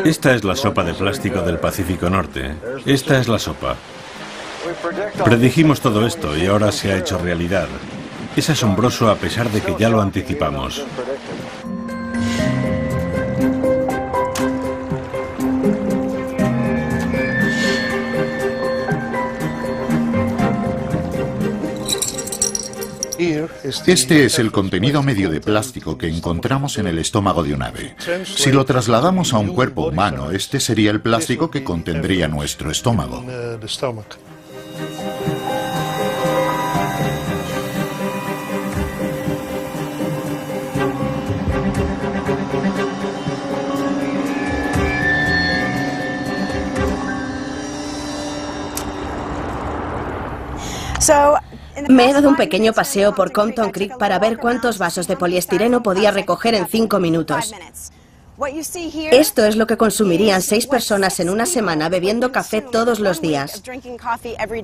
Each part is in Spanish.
Esta es la sopa de plástico del Pacífico Norte. Esta es la sopa. Predijimos todo esto y ahora se ha hecho realidad. Es asombroso a pesar de que ya lo anticipamos. Este es el contenido medio de plástico que encontramos en el estómago de un ave. Si lo trasladamos a un cuerpo humano, este sería el plástico que contendría nuestro estómago. Me he dado un pequeño paseo por Compton Creek para ver cuántos vasos de poliestireno podía recoger en 5 minutos. Esto es lo que consumirían 6 personas en una semana bebiendo café todos los días.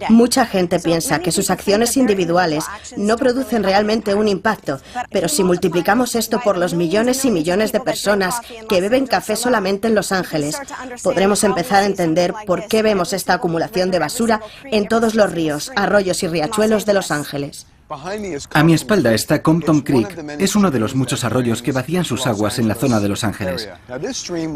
Mucha gente piensa que sus acciones individuales no producen realmente un impacto, pero si multiplicamos esto por los millones y millones de personas que beben café solamente en Los Ángeles, podremos empezar a entender por qué vemos esta acumulación de basura en todos los ríos, arroyos y riachuelos de Los Ángeles. A mi espalda está Compton Creek. Es uno de los muchos arroyos que vacían sus aguas en la zona de Los Ángeles.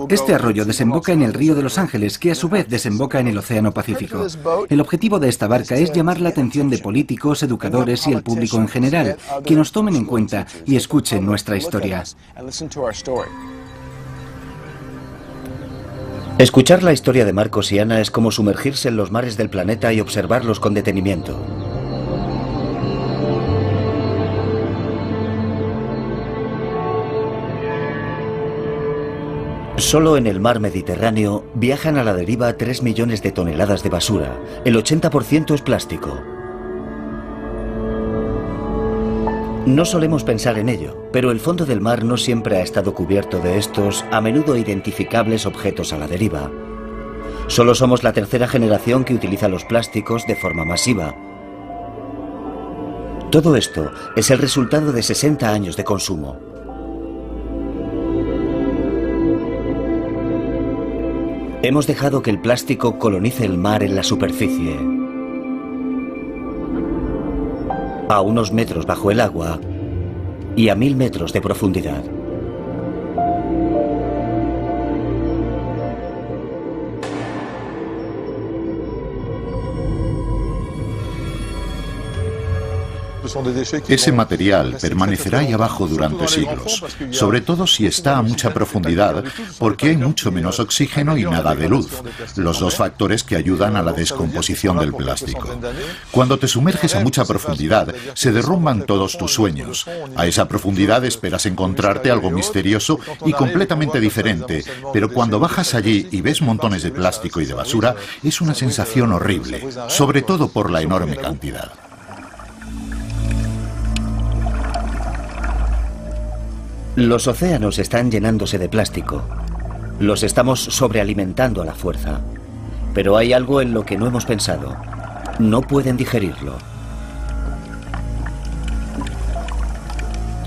Este arroyo desemboca en el río de Los Ángeles, que a su vez desemboca en el Océano Pacífico. El objetivo de esta barca es llamar la atención de políticos, educadores y el público en general, que nos tomen en cuenta y escuchen nuestra historia. Escuchar la historia de Marcos y Ana es como sumergirse en los mares del planeta y observarlos con detenimiento. Solo en el mar Mediterráneo viajan a la deriva 3 millones de toneladas de basura. El 80% es plástico. No solemos pensar en ello, pero el fondo del mar no siempre ha estado cubierto de estos, a menudo identificables objetos a la deriva. Solo somos la tercera generación que utiliza los plásticos de forma masiva. Todo esto es el resultado de 60 años de consumo. Hemos dejado que el plástico colonice el mar en la superficie, a unos metros bajo el agua y a 1000 metros de profundidad. Ese material permanecerá ahí abajo durante siglos, sobre todo si está a mucha profundidad, porque hay mucho menos oxígeno y nada de luz, los dos factores que ayudan a la descomposición del plástico. Cuando te sumerges a mucha profundidad, se derrumban todos tus sueños. A esa profundidad esperas encontrarte algo misterioso y completamente diferente, pero cuando bajas allí y ves montones de plástico y de basura, es una sensación horrible, sobre todo por la enorme cantidad. Los océanos están llenándose de plástico. Los estamos sobrealimentando a la fuerza. Pero hay algo en lo que no hemos pensado. No pueden digerirlo.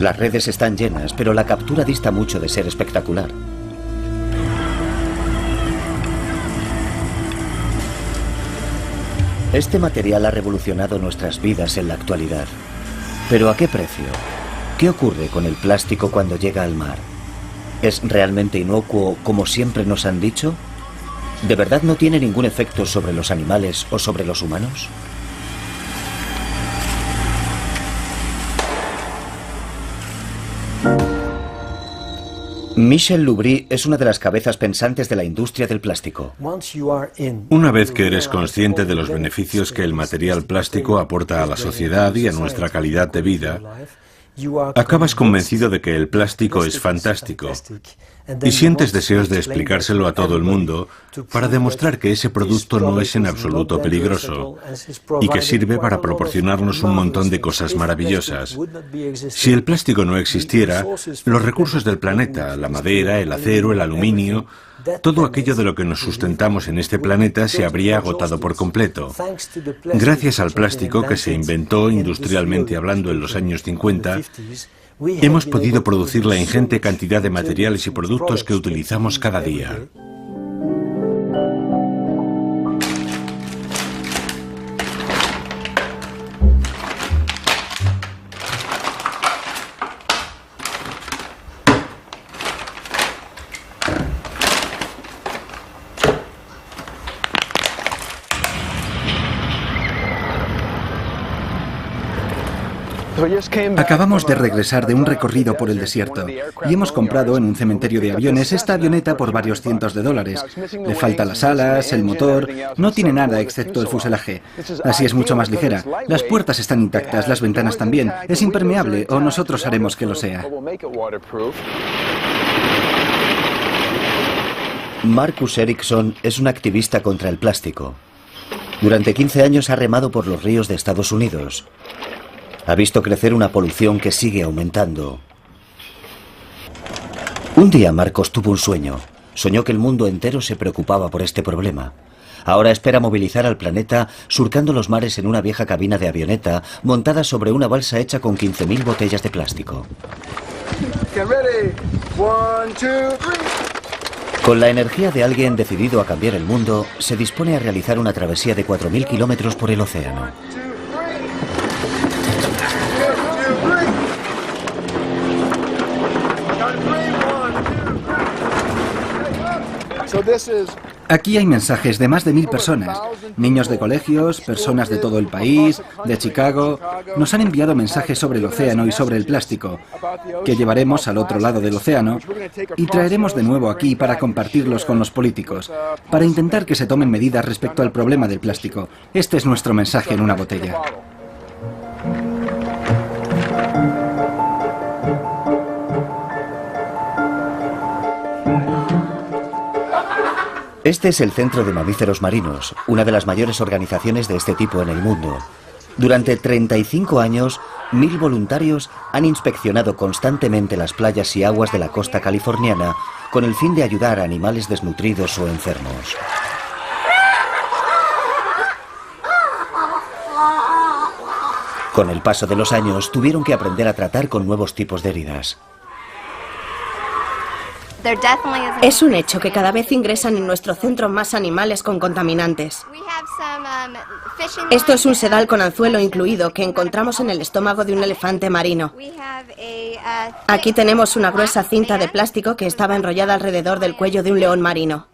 Las redes están llenas, pero la captura dista mucho de ser espectacular. Este material ha revolucionado nuestras vidas en la actualidad. ¿Pero a qué precio? ¿Qué ocurre con el plástico cuando llega al mar? ¿Es realmente inocuo como siempre nos han dicho? ¿De verdad no tiene ningún efecto sobre los animales o sobre los humanos? Michel Lubry es una de las cabezas pensantes de la industria del plástico. Una vez que eres consciente de los beneficios que el material plástico aporta a la sociedad y a nuestra calidad de vida, acabas convencido de que el plástico es fantástico y sientes deseos de explicárselo a todo el mundo para demostrar que ese producto no es en absoluto peligroso y que sirve para proporcionarnos un montón de cosas maravillosas. Si el plástico no existiera, los recursos del planeta, la madera, el acero, el aluminio, todo aquello de lo que nos sustentamos en este planeta se habría agotado por completo. Gracias al plástico que se inventó industrialmente hablando en los años 50, Hemos podido producir la ingente cantidad de materiales y productos que utilizamos cada día. Acabamos de regresar de un recorrido por el desierto y hemos comprado en un cementerio de aviones esta avioneta por varios cientos de dólares. Le faltan las alas, el motor, no tiene nada excepto el fuselaje. Así es mucho más ligera. Las puertas están intactas, las ventanas también. Es impermeable o nosotros haremos que lo sea. Marcus Ericsson es un activista contra el plástico. Durante 15 años ha remado por los ríos de Estados Unidos. Ha visto crecer una polución que sigue aumentando. Un día Marcos tuvo un sueño. Soñó que el mundo entero se preocupaba por este problema. Ahora espera movilizar al planeta surcando los mares en una vieja cabina de avioneta montada sobre una balsa hecha con 15.000 botellas de plástico. Con la energía de alguien decidido a cambiar el mundo, se dispone a realizar una travesía de 4.000 kilómetros por el océano. Aquí hay mensajes de más de 1000 personas, niños de colegios, personas de todo el país, de Chicago. Nos han enviado mensajes sobre el océano y sobre el plástico, que llevaremos al otro lado del océano y traeremos de nuevo aquí para compartirlos con los políticos, para intentar que se tomen medidas respecto al problema del plástico. Este es nuestro mensaje en una botella. Este es el Centro de Mamíferos Marinos, una de las mayores organizaciones de este tipo en el mundo. Durante 35 años, 1000 voluntarios han inspeccionado constantemente las playas y aguas de la costa californiana con el fin de ayudar a animales desnutridos o enfermos. Con el paso de los años, tuvieron que aprender a tratar con nuevos tipos de heridas. Es un hecho que cada vez ingresan en nuestro centro más animales con contaminantes. Esto es un sedal con anzuelo incluido que encontramos en el estómago de un elefante marino. Aquí tenemos una gruesa cinta de plástico que estaba enrollada alrededor del cuello de un león marino.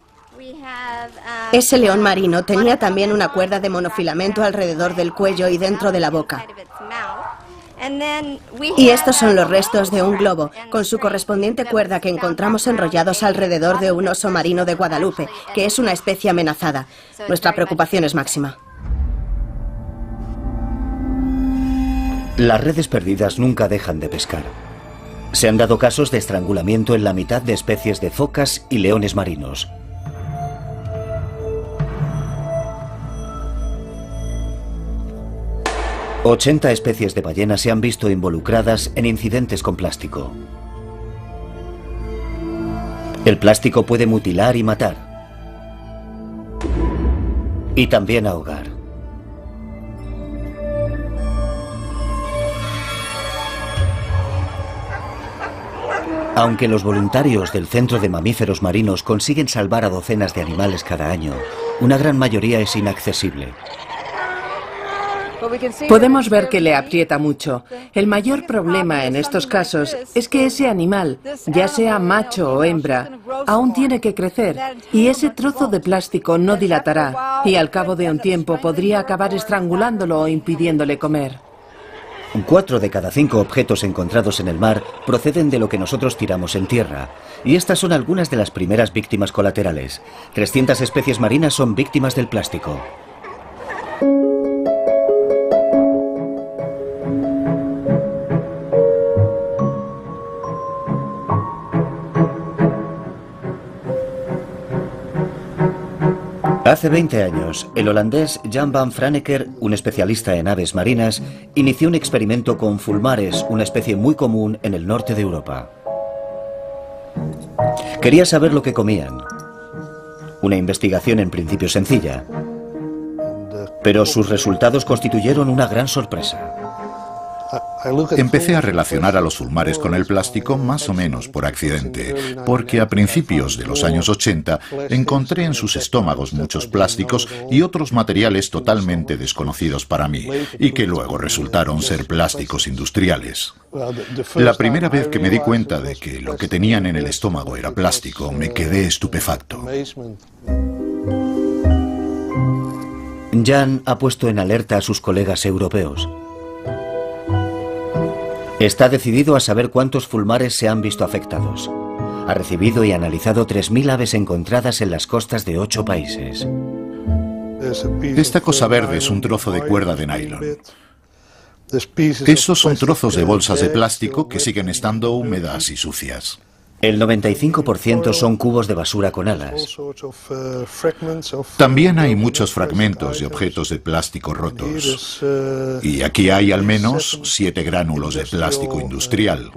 Ese león marino tenía también una cuerda de monofilamento alrededor del cuello y dentro de la boca. Y estos son los restos de un globo, con su correspondiente cuerda que encontramos enrollados alrededor de un oso marino de Guadalupe, que es una especie amenazada. Nuestra preocupación es máxima. Las redes perdidas nunca dejan de pescar. Se han dado casos de estrangulamiento en la mitad de especies de focas y leones marinos. ...80 especies de ballenas se han visto involucradas en incidentes con plástico. El plástico puede mutilar y matar. Y también ahogar. Aunque los voluntarios del Centro de Mamíferos Marinos consiguen salvar a docenas de animales cada año, una gran mayoría es inaccesible. Podemos ver que le aprieta mucho. El mayor problema en estos casos es que ese animal, ya sea macho o hembra, aún tiene que crecer y ese trozo de plástico no dilatará y al cabo de un tiempo podría acabar estrangulándolo o impidiéndole comer. 4 de cada 5 objetos encontrados en el mar proceden de lo que nosotros tiramos en tierra. Y estas son algunas de las primeras víctimas colaterales. 300 especies marinas son víctimas del plástico. Hace 20 años, el holandés Jan van Franeker, un especialista en aves marinas, inició un experimento con fulmares, una especie muy común en el norte de Europa. Quería saber lo que comían. Una investigación en principio sencilla, pero sus resultados constituyeron una gran sorpresa. Empecé a relacionar a los fulmares con el plástico más o menos por accidente, porque a principios de los años 80 encontré en sus estómagos muchos plásticos y otros materiales totalmente desconocidos para mí, y que luego resultaron ser plásticos industriales. La primera vez que me di cuenta de que lo que tenían en el estómago era plástico, me quedé estupefacto. Jan ha puesto en alerta a sus colegas europeos. Está decidido a saber cuántos fulmares se han visto afectados. Ha recibido y analizado 3.000 aves encontradas en las costas de 8 países. Esta cosa verde es un trozo de cuerda de nylon. Esos son trozos de bolsas de plástico que siguen estando húmedas y sucias. El 95% son cubos de basura con alas. También hay muchos fragmentos de objetos de plástico rotos. Y aquí hay al menos 7 gránulos de plástico industrial.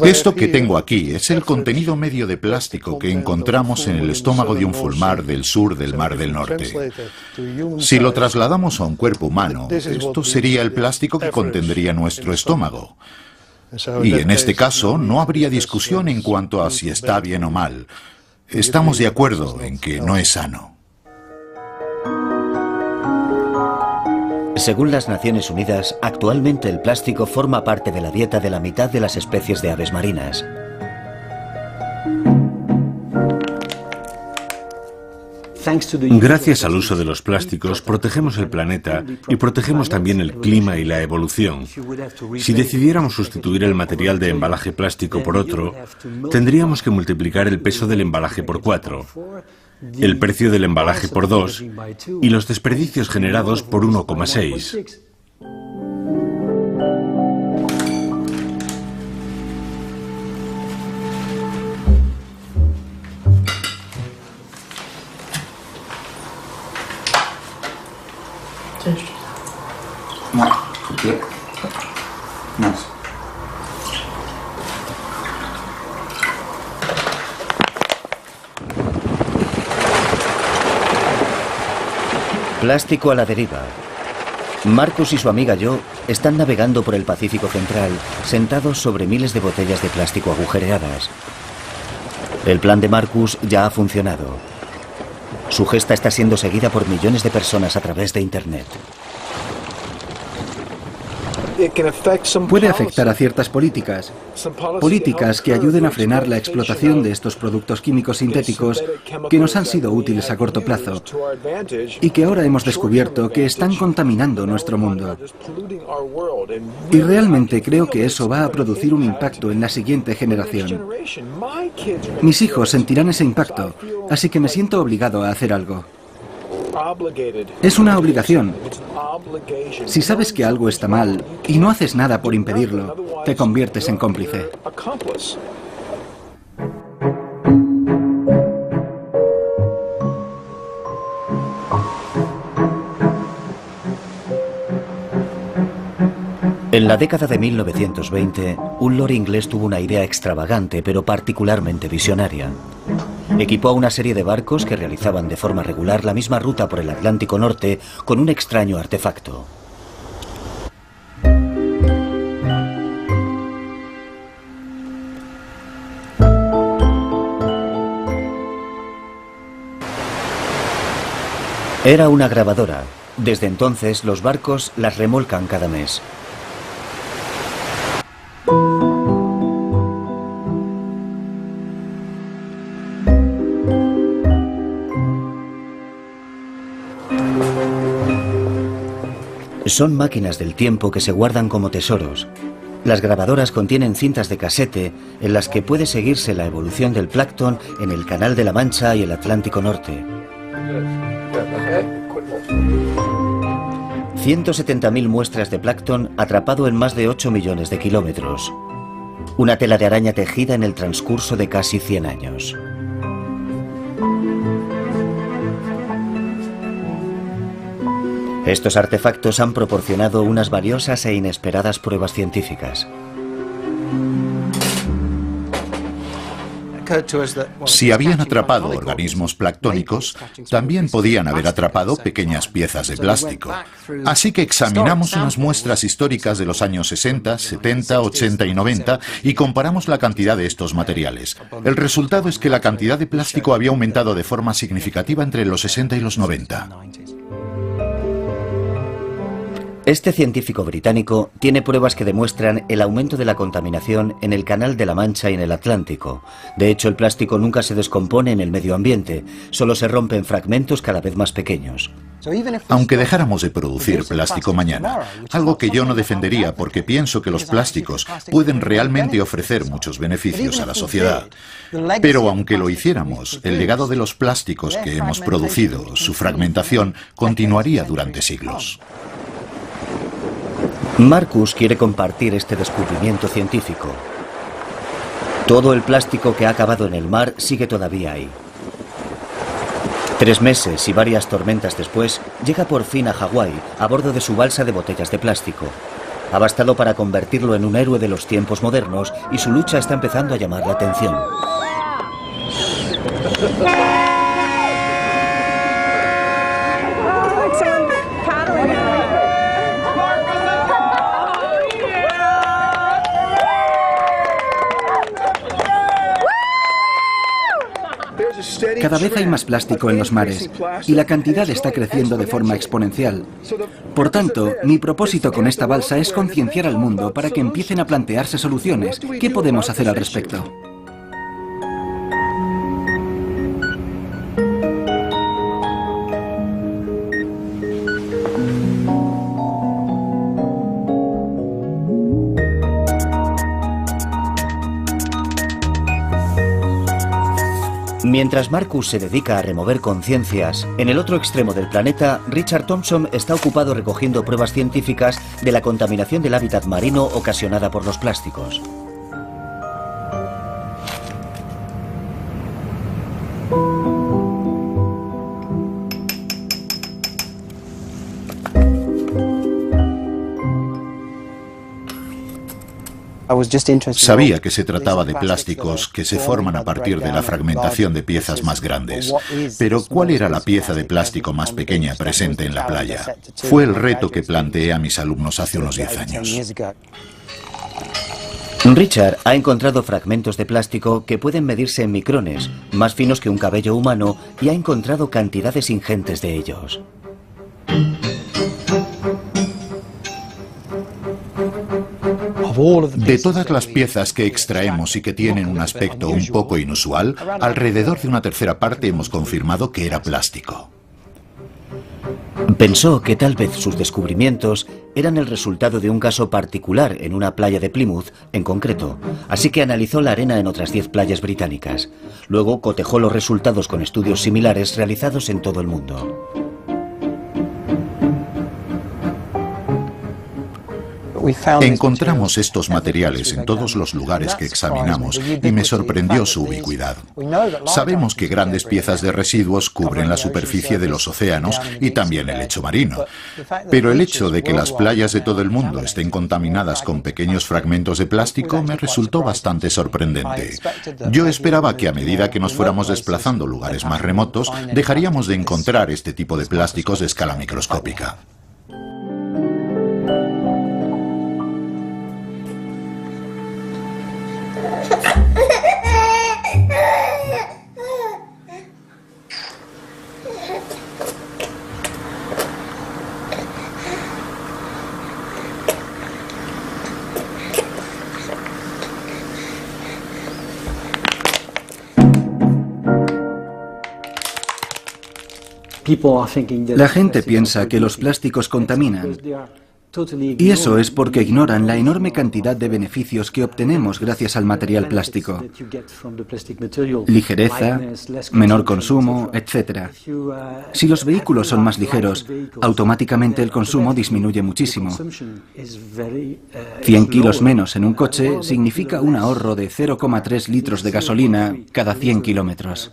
Esto que tengo aquí es el contenido medio de plástico que encontramos en el estómago de un fulmar del sur del Mar del Norte. Si lo trasladamos a un cuerpo humano, esto sería el plástico que contendría nuestro estómago. Y en este caso no habría discusión en cuanto a si está bien o mal. Estamos de acuerdo en que no es sano. Según las Naciones Unidas, actualmente el plástico forma parte de la dieta de la mitad de las especies de aves marinas. Gracias al uso de los plásticos, protegemos el planeta y protegemos también el clima y la evolución. Si decidiéramos sustituir el material de embalaje plástico por otro, tendríamos que multiplicar el peso del embalaje por 4, el precio del embalaje por 2 y los desperdicios generados por 1,6. Plástico a la deriva. Marcus y su amiga Jo están navegando por el Pacífico Central, sentados sobre miles de botellas de plástico agujereadas. El plan de Marcus ya ha funcionado. Su gesta está siendo seguida por millones de personas a través de Internet. Puede afectar a ciertas políticas que ayuden a frenar la explotación de estos productos químicos sintéticos que nos han sido útiles a corto plazo y que ahora hemos descubierto que están contaminando nuestro mundo. Y realmente creo que eso va a producir un impacto en la siguiente generación. Mis hijos sentirán ese impacto, así que me siento obligado a hacer algo. Es una obligación. Si sabes que algo está mal y no haces nada por impedirlo, te conviertes en cómplice. En la década de 1920, un lord inglés tuvo una idea extravagante pero particularmente visionaria. Equipó a una serie de barcos que realizaban de forma regular la misma ruta por el Atlántico Norte con un extraño artefacto. Era una grabadora. Desde entonces, los barcos las remolcan cada mes. Son máquinas del tiempo que se guardan como tesoros. Las grabadoras contienen cintas de casete en las que puede seguirse la evolución del plancton en el Canal de la Mancha y el Atlántico Norte. 170.000 muestras de plancton atrapado en más de 8 millones de kilómetros. Una tela de araña tejida en el transcurso de casi 100 años. Estos artefactos han proporcionado unas valiosas e inesperadas pruebas científicas. Si habían atrapado organismos planctónicos, también podían haber atrapado pequeñas piezas de plástico. Así que examinamos unas muestras históricas de los años 60, 70, 80 y 90 y comparamos la cantidad de estos materiales. El resultado es que la cantidad de plástico había aumentado de forma significativa entre los 60 y los 90. Este científico británico tiene pruebas que demuestran el aumento de la contaminación en el Canal de la Mancha y en el Atlántico. De hecho, el plástico nunca se descompone en el medio ambiente, solo se rompe en fragmentos cada vez más pequeños. Aunque dejáramos de producir plástico mañana, algo que yo no defendería porque pienso que los plásticos pueden realmente ofrecer muchos beneficios a la sociedad. Pero aunque lo hiciéramos, el legado de los plásticos que hemos producido, su fragmentación, continuaría durante siglos. Marcus quiere compartir este descubrimiento científico. Todo el plástico que ha acabado en el mar sigue todavía ahí. 3 meses y varias tormentas después, llega por fin a Hawái a bordo de su balsa de botellas de plástico. Ha bastado para convertirlo en un héroe de los tiempos modernos y su lucha está empezando a llamar la atención. Cada vez hay más plástico en los mares y la cantidad está creciendo de forma exponencial. Por tanto, mi propósito con esta balsa es concienciar al mundo para que empiecen a plantearse soluciones. ¿Qué podemos hacer al respecto? Mientras Marcus se dedica a remover conciencias, en el otro extremo del planeta, Richard Thompson está ocupado recogiendo pruebas científicas de la contaminación del hábitat marino ocasionada por los plásticos. Sabía que se trataba de plásticos que se forman a partir de la fragmentación de piezas más grandes. Pero ¿cuál era la pieza de plástico más pequeña presente en la playa? Fue el reto que planteé a mis alumnos hace unos 10 años. Richard ha encontrado fragmentos de plástico que pueden medirse en micrones, más finos que un cabello humano, y ha encontrado cantidades ingentes de ellos. De todas las piezas que extraemos y que tienen un aspecto un poco inusual, alrededor de una tercera parte hemos confirmado que era plástico. Pensó que tal vez sus descubrimientos eran el resultado de un caso particular en una playa de Plymouth en concreto, así que analizó la arena en otras 10 playas británicas. Luego cotejó los resultados con estudios similares realizados en todo el mundo. Encontramos estos materiales en todos los lugares que examinamos y me sorprendió su ubicuidad. Sabemos que grandes piezas de residuos cubren la superficie de los océanos y también el lecho marino. Pero el hecho de que las playas de todo el mundo estén contaminadas con pequeños fragmentos de plástico me resultó bastante sorprendente. Yo esperaba que a medida que nos fuéramos desplazando a lugares más remotos, dejaríamos de encontrar este tipo de plásticos de escala microscópica. La gente piensa que los plásticos contaminan. Y eso es porque ignoran la enorme cantidad de beneficios que obtenemos gracias al material plástico. Ligereza, menor consumo, etc. Si los vehículos son más ligeros, automáticamente el consumo disminuye muchísimo. 100 kilos menos en un coche significa un ahorro de 0,3 litros de gasolina cada 100 kilómetros.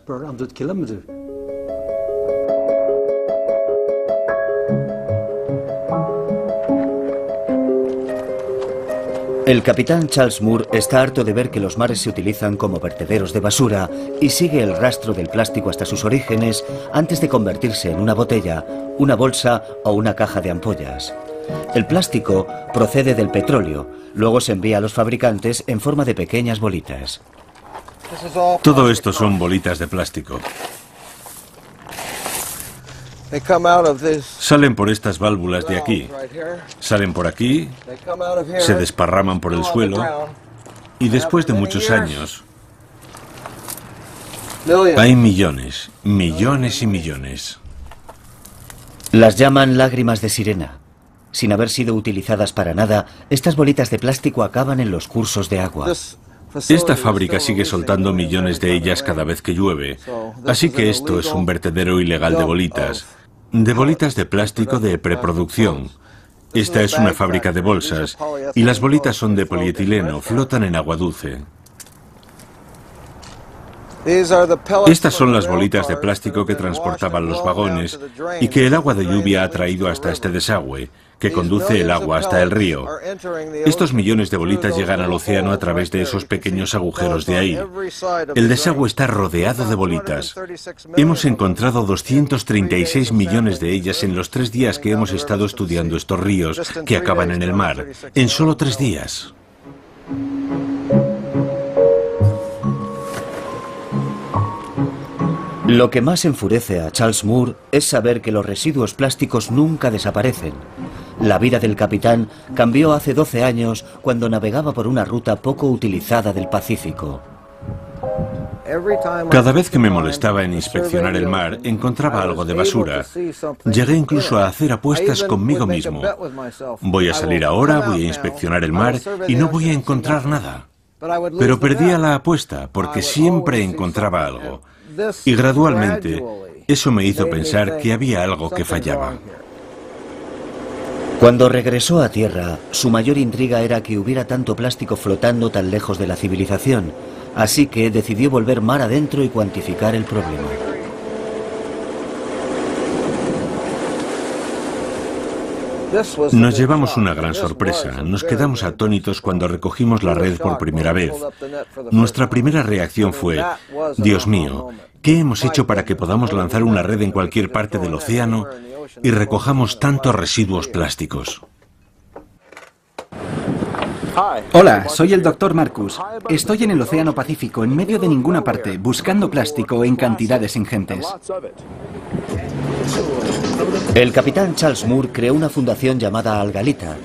El capitán Charles Moore está harto de ver que los mares se utilizan como vertederos de basura y sigue el rastro del plástico hasta sus orígenes antes de convertirse en una botella, una bolsa o una caja de ampollas. El plástico procede del petróleo, luego se envía a los fabricantes en forma de pequeñas bolitas. Todo esto son bolitas de plástico. Salen por estas válvulas de aquí, salen por aquí, se desparraman por el suelo y después de muchos años hay millones, millones y millones. Las llaman lágrimas de sirena. Sin haber sido utilizadas para nada, estas bolitas de plástico acaban en los cursos de agua. Esta fábrica sigue soltando millones de ellas cada vez que llueve, así que esto es un vertedero ilegal de bolitas de plástico de preproducción. Esta es una fábrica de bolsas y las bolitas son de polietileno, flotan en agua dulce. Estas son las bolitas de plástico que transportaban los vagones y que el agua de lluvia ha traído hasta este desagüe, que conduce el agua hasta el río. Estos millones de bolitas llegan al océano a través de esos pequeños agujeros de ahí. El desagüe está rodeado de bolitas. Hemos encontrado 236 millones de ellas en los 3 días que hemos estado estudiando estos ríos que acaban en el mar. En solo 3 días. Lo que más enfurece a Charles Moore es saber que los residuos plásticos nunca desaparecen. La vida del capitán cambió hace 12 años cuando navegaba por una ruta poco utilizada del Pacífico. Cada vez que me molestaba en inspeccionar el mar, encontraba algo de basura. Llegué incluso a hacer apuestas conmigo mismo. Voy a salir ahora, voy a inspeccionar el mar y no voy a encontrar nada. Pero perdía la apuesta porque siempre encontraba algo. Y gradualmente, eso me hizo pensar que había algo que fallaba. Cuando regresó a tierra, su mayor intriga era que hubiera tanto plástico flotando tan lejos de la civilización, así que decidió volver mar adentro y cuantificar el problema. Nos llevamos una gran sorpresa. Nos quedamos atónitos cuando recogimos la red por primera vez. Nuestra primera reacción fue: Dios mío, ¿qué hemos hecho para que podamos lanzar una red en cualquier parte del océano y recojamos tantos residuos plásticos? Hola, soy el Dr. Marcus. Estoy en el Océano Pacífico, en medio de ninguna parte, buscando plástico en cantidades ingentes. El capitán Charles Moore creó una fundación llamada Algalita.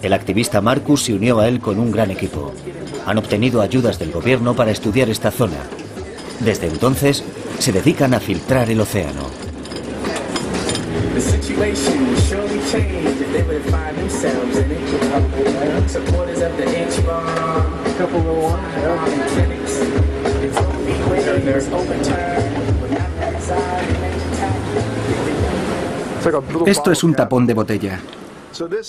El activista Marcus se unió a él con un gran equipo. Han obtenido ayudas del gobierno para estudiar esta zona. Desde entonces, se dedican a filtrar el océano. Esto es un tapón de botella.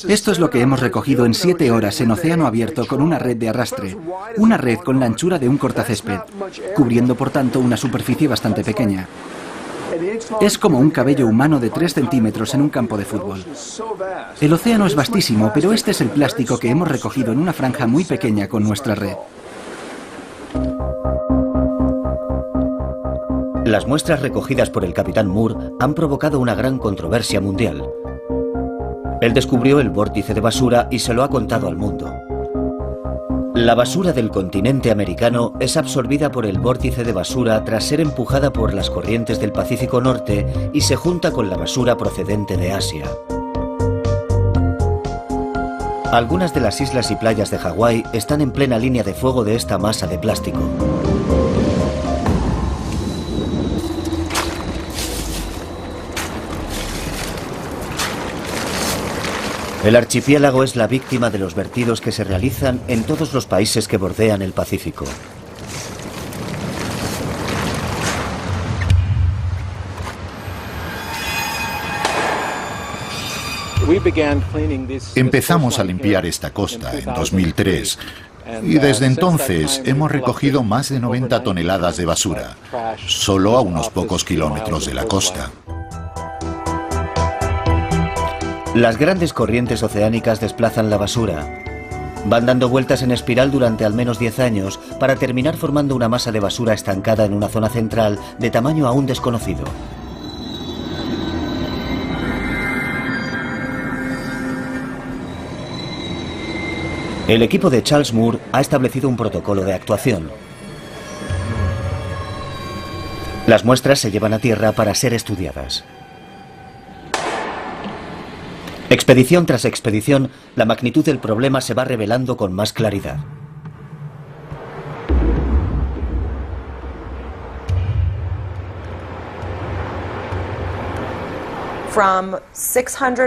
Esto es lo que hemos recogido en 7 horas en océano abierto con una red de arrastre. Una red con la anchura de un cortacésped, cubriendo por tanto una superficie bastante pequeña. Es como un cabello humano de 3 centímetros en un campo de fútbol. El océano es vastísimo, pero este es el plástico que hemos recogido en una franja muy pequeña con nuestra red. Las muestras recogidas por el capitán Moore han provocado una gran controversia mundial. Él descubrió el vórtice de basura y se lo ha contado al mundo. La basura del continente americano es absorbida por el vórtice de basura tras ser empujada por las corrientes del Pacífico Norte y se junta con la basura procedente de Asia. Algunas de las islas y playas de Hawái están en plena línea de fuego de esta masa de plástico. El archipiélago es la víctima de los vertidos que se realizan en todos los países que bordean el Pacífico. Empezamos a limpiar esta costa en 2003 y desde entonces hemos recogido más de 90 toneladas de basura, solo a unos pocos kilómetros de la costa. Las grandes corrientes oceánicas desplazan la basura. Van dando vueltas en espiral durante al menos 10 años para terminar formando una masa de basura estancada en una zona central de tamaño aún desconocido. El equipo de Charles Moore ha establecido un protocolo de actuación. Las muestras se llevan a tierra para ser estudiadas. Expedición tras expedición, la magnitud del problema se va revelando con más claridad.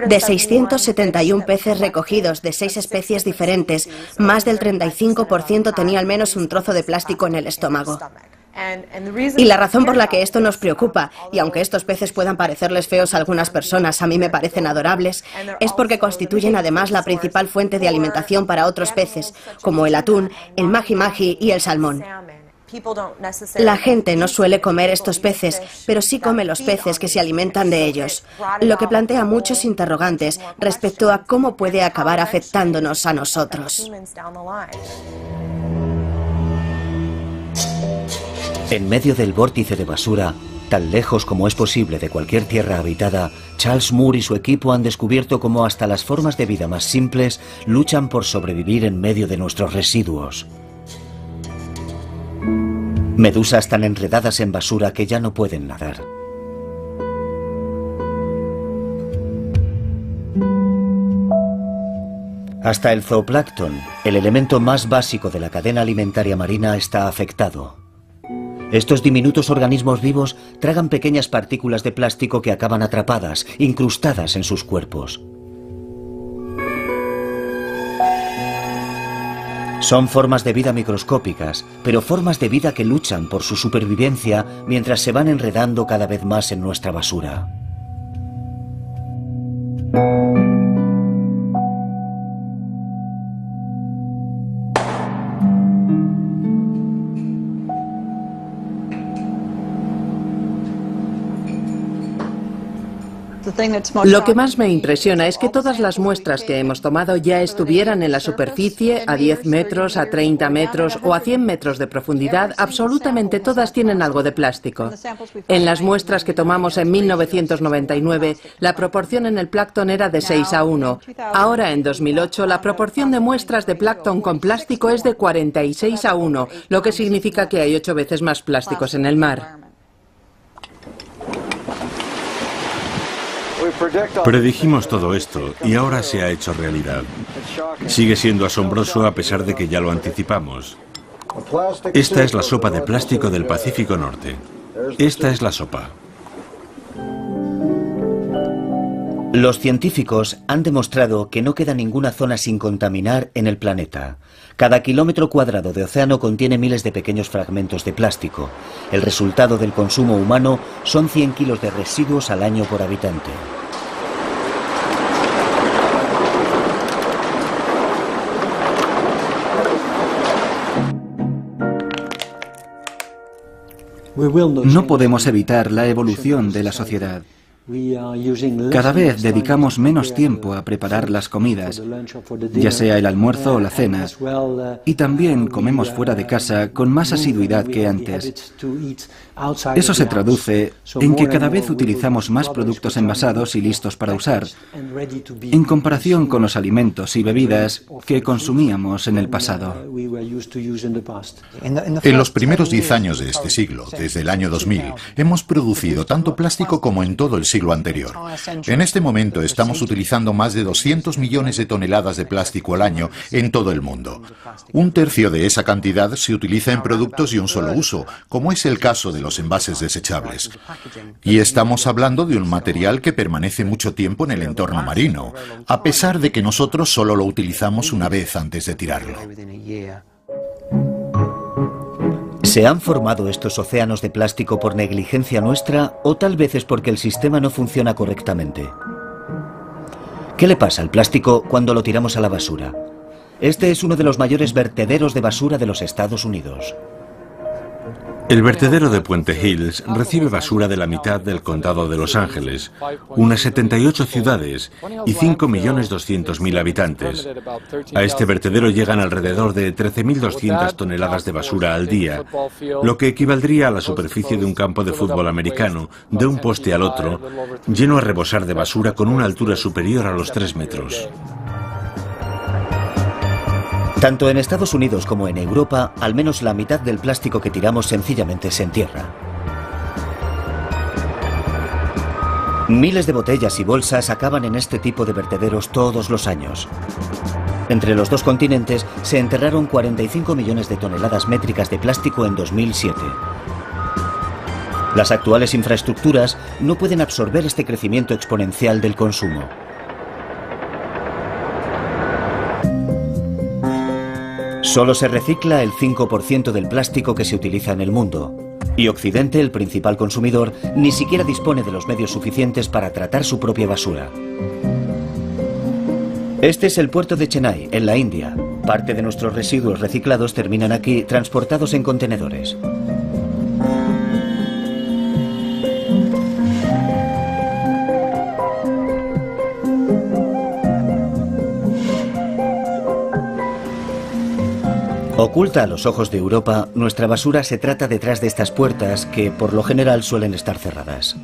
De 671 peces recogidos de 6 especies diferentes, más del 35% tenía al menos un trozo de plástico en el estómago. Y la razón por la que esto nos preocupa, y aunque estos peces puedan parecerles feos a algunas personas, a mí me parecen adorables, es porque constituyen además la principal fuente de alimentación para otros peces, como el atún, el maji-maji y el salmón. La gente no suele comer estos peces, pero sí come los peces que se alimentan de ellos, lo que plantea muchos interrogantes respecto a cómo puede acabar afectándonos a nosotros. En medio del vórtice de basura, tan lejos como es posible de cualquier tierra habitada, Charles Moore y su equipo han descubierto cómo hasta las formas de vida más simples luchan por sobrevivir en medio de nuestros residuos. Medusas tan enredadas en basura que ya no pueden nadar. Hasta el zooplancton, el elemento más básico de la cadena alimentaria marina, está afectado. Estos diminutos organismos vivos tragan pequeñas partículas de plástico que acaban atrapadas, incrustadas en sus cuerpos. Son formas de vida microscópicas, pero formas de vida que luchan por su supervivencia mientras se van enredando cada vez más en nuestra basura. Lo que más me impresiona es que todas las muestras que hemos tomado ya estuvieran en la superficie, a 10 metros, a 30 metros o a 100 metros de profundidad. Absolutamente todas tienen algo de plástico. En las muestras que tomamos en 1999, la proporción en el plancton era de 6:1. Ahora, en 2008, la proporción de muestras de plancton con plástico es de 46:1, lo que significa que hay 8 veces más plásticos en el mar. Predijimos todo esto y ahora se ha hecho realidad. Sigue siendo asombroso a pesar de que ya lo anticipamos. Esta es la sopa de plástico del Pacífico Norte. Esta es la sopa. Los científicos han demostrado que no queda ninguna zona sin contaminar en el planeta. Cada kilómetro cuadrado de océano contiene miles de pequeños fragmentos de plástico. El resultado del consumo humano son 100 kilos de residuos al año por habitante. No podemos evitar la evolución de la sociedad. Cada vez dedicamos menos tiempo a preparar las comidas, ya sea el almuerzo o la cena, y también comemos fuera de casa con más asiduidad que antes. Eso se traduce en que cada vez utilizamos más productos envasados y listos para usar, en comparación con los alimentos y bebidas que consumíamos en el pasado. En los primeros 10 años de este siglo, desde el año 2000, hemos producido tanto plástico como en todo el siglo anterior. En este momento estamos utilizando más de 200 millones de toneladas de plástico al año en todo el mundo. Un tercio de esa cantidad se utiliza en productos de un solo uso, como es el caso de los envases desechables. Y estamos hablando de un material que permanece mucho tiempo en el entorno marino, a pesar de que nosotros solo lo utilizamos una vez antes de tirarlo. ¿Se han formado estos océanos de plástico por negligencia nuestra o tal vez es porque el sistema no funciona correctamente? ¿Qué le pasa al plástico cuando lo tiramos a la basura? Este es uno de los mayores vertederos de basura de los Estados Unidos. El vertedero de Puente Hills recibe basura de la mitad del condado de Los Ángeles, unas 78 ciudades y 5.200.000 habitantes. A este vertedero llegan alrededor de 13.200 toneladas de basura al día, lo que equivaldría a la superficie de un campo de fútbol americano, de un poste al otro, lleno a rebosar de basura con una altura superior a los 3 metros. Tanto en Estados Unidos como en Europa, al menos la mitad del plástico que tiramos sencillamente se entierra. Miles de botellas y bolsas acaban en este tipo de vertederos todos los años. Entre los dos continentes se enterraron 45 millones de toneladas métricas de plástico en 2007. Las actuales infraestructuras no pueden absorber este crecimiento exponencial del consumo. Solo se recicla el 5% del plástico que se utiliza en el mundo. Y Occidente, el principal consumidor, ni siquiera dispone de los medios suficientes para tratar su propia basura. Este es el puerto de Chennai, en la India. Parte de nuestros residuos reciclados terminan aquí, transportados en contenedores. Oculta a los ojos de Europa, nuestra basura se trata detrás de estas puertas que, por lo general, suelen estar cerradas.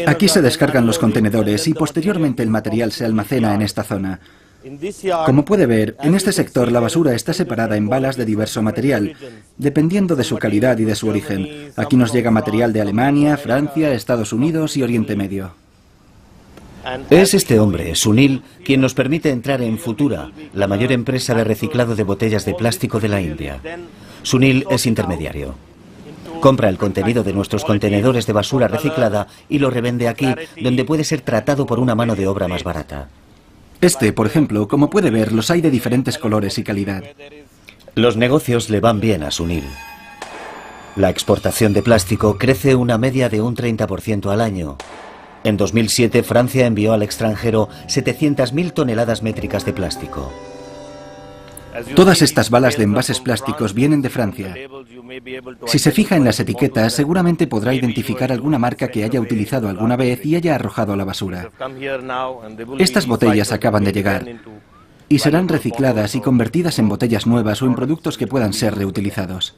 Aquí se descargan los contenedores y posteriormente el material se almacena en esta zona. Como puede ver, en este sector la basura está separada en balas de diverso material, dependiendo de su calidad y de su origen. Aquí nos llega material de Alemania, Francia, Estados Unidos y Oriente Medio. Es este hombre, Sunil, quien nos permite entrar en Futura, la mayor empresa de reciclado de botellas de plástico de la India. Sunil es intermediario. Compra el contenido de nuestros contenedores de basura reciclada y lo revende aquí, donde puede ser tratado por una mano de obra más barata. Este, por ejemplo, como puede ver, los hay de diferentes colores y calidad. Los negocios le van bien a Sunil. La exportación de plástico crece una media de un 30% al año. En 2007, Francia envió al extranjero 700.000 toneladas métricas de plástico. Todas estas balas de envases plásticos vienen de Francia. Si se fija en las etiquetas, seguramente podrá identificar alguna marca que haya utilizado alguna vez y haya arrojado a la basura. Estas botellas acaban de llegar y serán recicladas y convertidas en botellas nuevas o en productos que puedan ser reutilizados.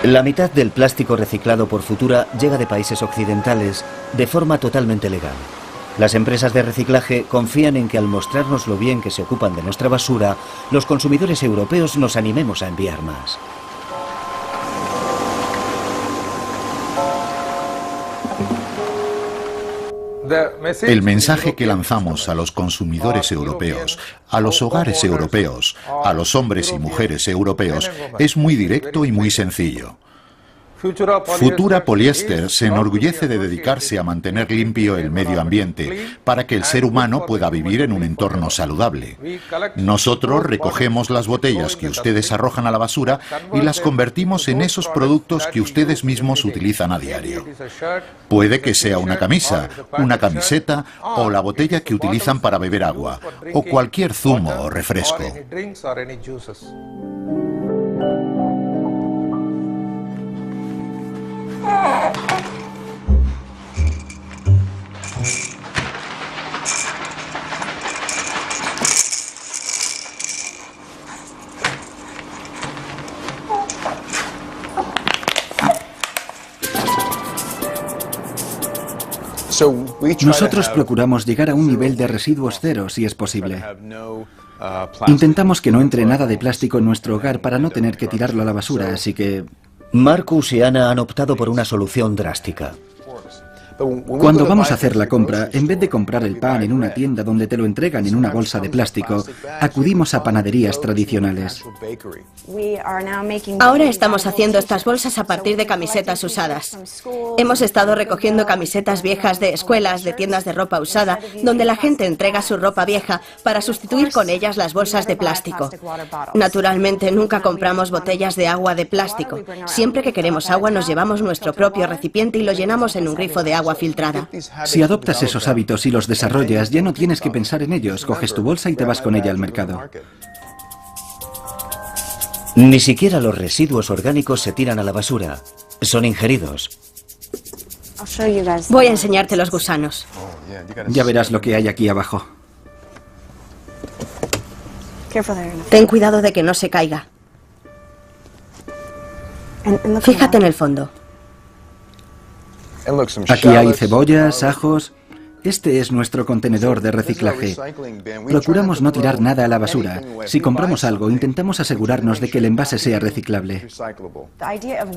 La mitad del plástico reciclado por Futura llega de países occidentales de forma totalmente legal. Las empresas de reciclaje confían en que al mostrarnos lo bien que se ocupan de nuestra basura, los consumidores europeos nos animemos a enviar más. El mensaje que lanzamos a los consumidores europeos, a los hogares europeos, a los hombres y mujeres europeos, es muy directo y muy sencillo. Futura Poliéster se enorgullece de dedicarse a mantener limpio el medio ambiente para que el ser humano pueda vivir en un entorno saludable. Nosotros recogemos las botellas que ustedes arrojan a la basura y las convertimos en esos productos que ustedes mismos utilizan a diario. Puede que sea una camisa, una camiseta o la botella que utilizan para beber agua o cualquier zumo o refresco. Nosotros procuramos llegar a un nivel de residuos cero, si es posible. Intentamos que no entre nada de plástico en nuestro hogar para no tener que tirarlo a la basura, así que... Marcus y Ana han optado por una solución drástica. Cuando vamos a hacer la compra, en vez de comprar el pan en una tienda donde te lo entregan en una bolsa de plástico, acudimos a panaderías tradicionales. Ahora estamos haciendo estas bolsas a partir de camisetas usadas. Hemos estado recogiendo camisetas viejas de escuelas, de tiendas de ropa usada, donde la gente entrega su ropa vieja para sustituir con ellas las bolsas de plástico. Naturalmente, nunca compramos botellas de agua de plástico. Siempre que queremos agua, nos llevamos nuestro propio recipiente y lo llenamos en un grifo de agua filtrada. Si adoptas esos hábitos y los desarrollas, ya no tienes que pensar en ellos. Coges tu bolsa y te vas con ella al mercado. Ni siquiera los residuos orgánicos se tiran a la basura, son ingeridos. Voy a enseñarte los gusanos. Ya verás lo que hay aquí abajo. Ten cuidado de que no se caiga. Fíjate en el fondo. Aquí hay cebollas, ajos. Este es nuestro contenedor de reciclaje. Procuramos no tirar nada a la basura. Si compramos algo, intentamos asegurarnos de que el envase sea reciclable.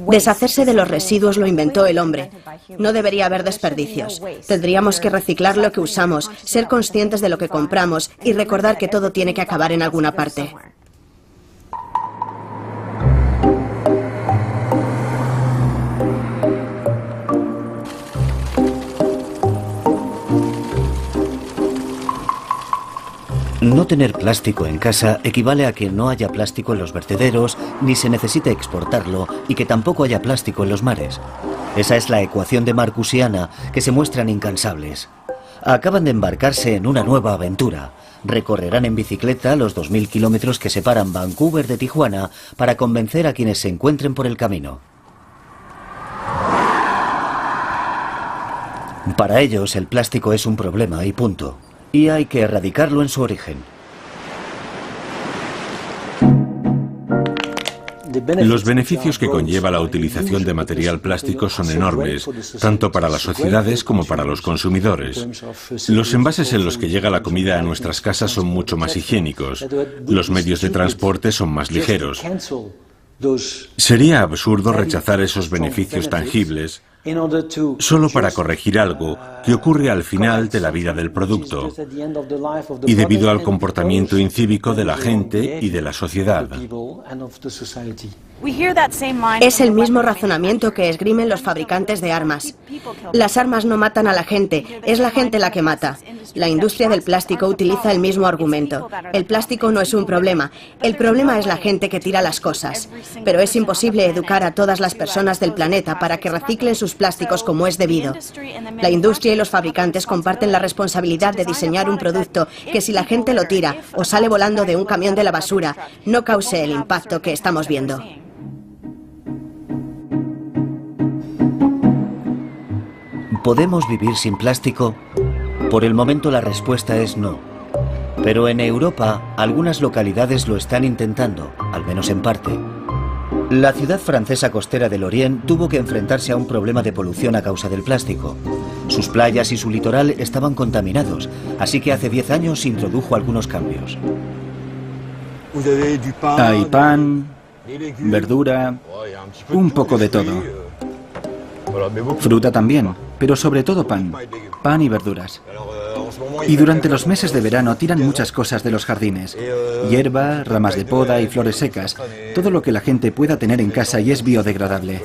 Deshacerse de los residuos lo inventó el hombre. No debería haber desperdicios. Tendríamos que reciclar lo que usamos, ser conscientes de lo que compramos y recordar que todo tiene que acabar en alguna parte. No tener plástico en casa equivale a que no haya plástico en los vertederos, ni se necesite exportarlo y que tampoco haya plástico en los mares. Esa es la ecuación de marcusiana que se muestran incansables. Acaban de embarcarse en una nueva aventura. Recorrerán en bicicleta los 2000 kilómetros que separan Vancouver de Tijuana para convencer a quienes se encuentren por el camino. Para ellos el plástico es un problema y punto. Y hay que erradicarlo en su origen. Los beneficios que conlleva la utilización de material plástico son enormes, tanto para las sociedades como para los consumidores. Los envases en los que llega la comida a nuestras casas son mucho más higiénicos. Los medios de transporte son más ligeros. Sería absurdo rechazar esos beneficios tangibles solo para corregir algo que ocurre al final de la vida del producto y debido al comportamiento incívico de la gente y de la sociedad. Es el mismo razonamiento que esgrimen los fabricantes de armas. Las armas no matan a la gente, es la gente la que mata. La industria del plástico utiliza el mismo argumento. El plástico no es un problema, el problema es la gente que tira las cosas. Pero es imposible educar a todas las personas del planeta para que reciclen sus plásticos como es debido. La industria y los fabricantes comparten la responsabilidad de diseñar un producto que si la gente lo tira o sale volando de un camión de la basura, no cause el impacto que estamos viendo. ¿Podemos vivir sin plástico? Por el momento la respuesta es no. Pero en Europa, algunas localidades lo están intentando, al menos en parte. La ciudad francesa costera de Lorient tuvo que enfrentarse a un problema de polución a causa del plástico. Sus playas y su litoral estaban contaminados, así que hace 10 años introdujo algunos cambios. Hay pan, verdura, un poco de todo. Fruta también, pero sobre todo pan y verduras. Y durante los meses de verano tiran muchas cosas de los jardines. Hierba, ramas de poda y flores secas. Todo lo que la gente pueda tener en casa y es biodegradable.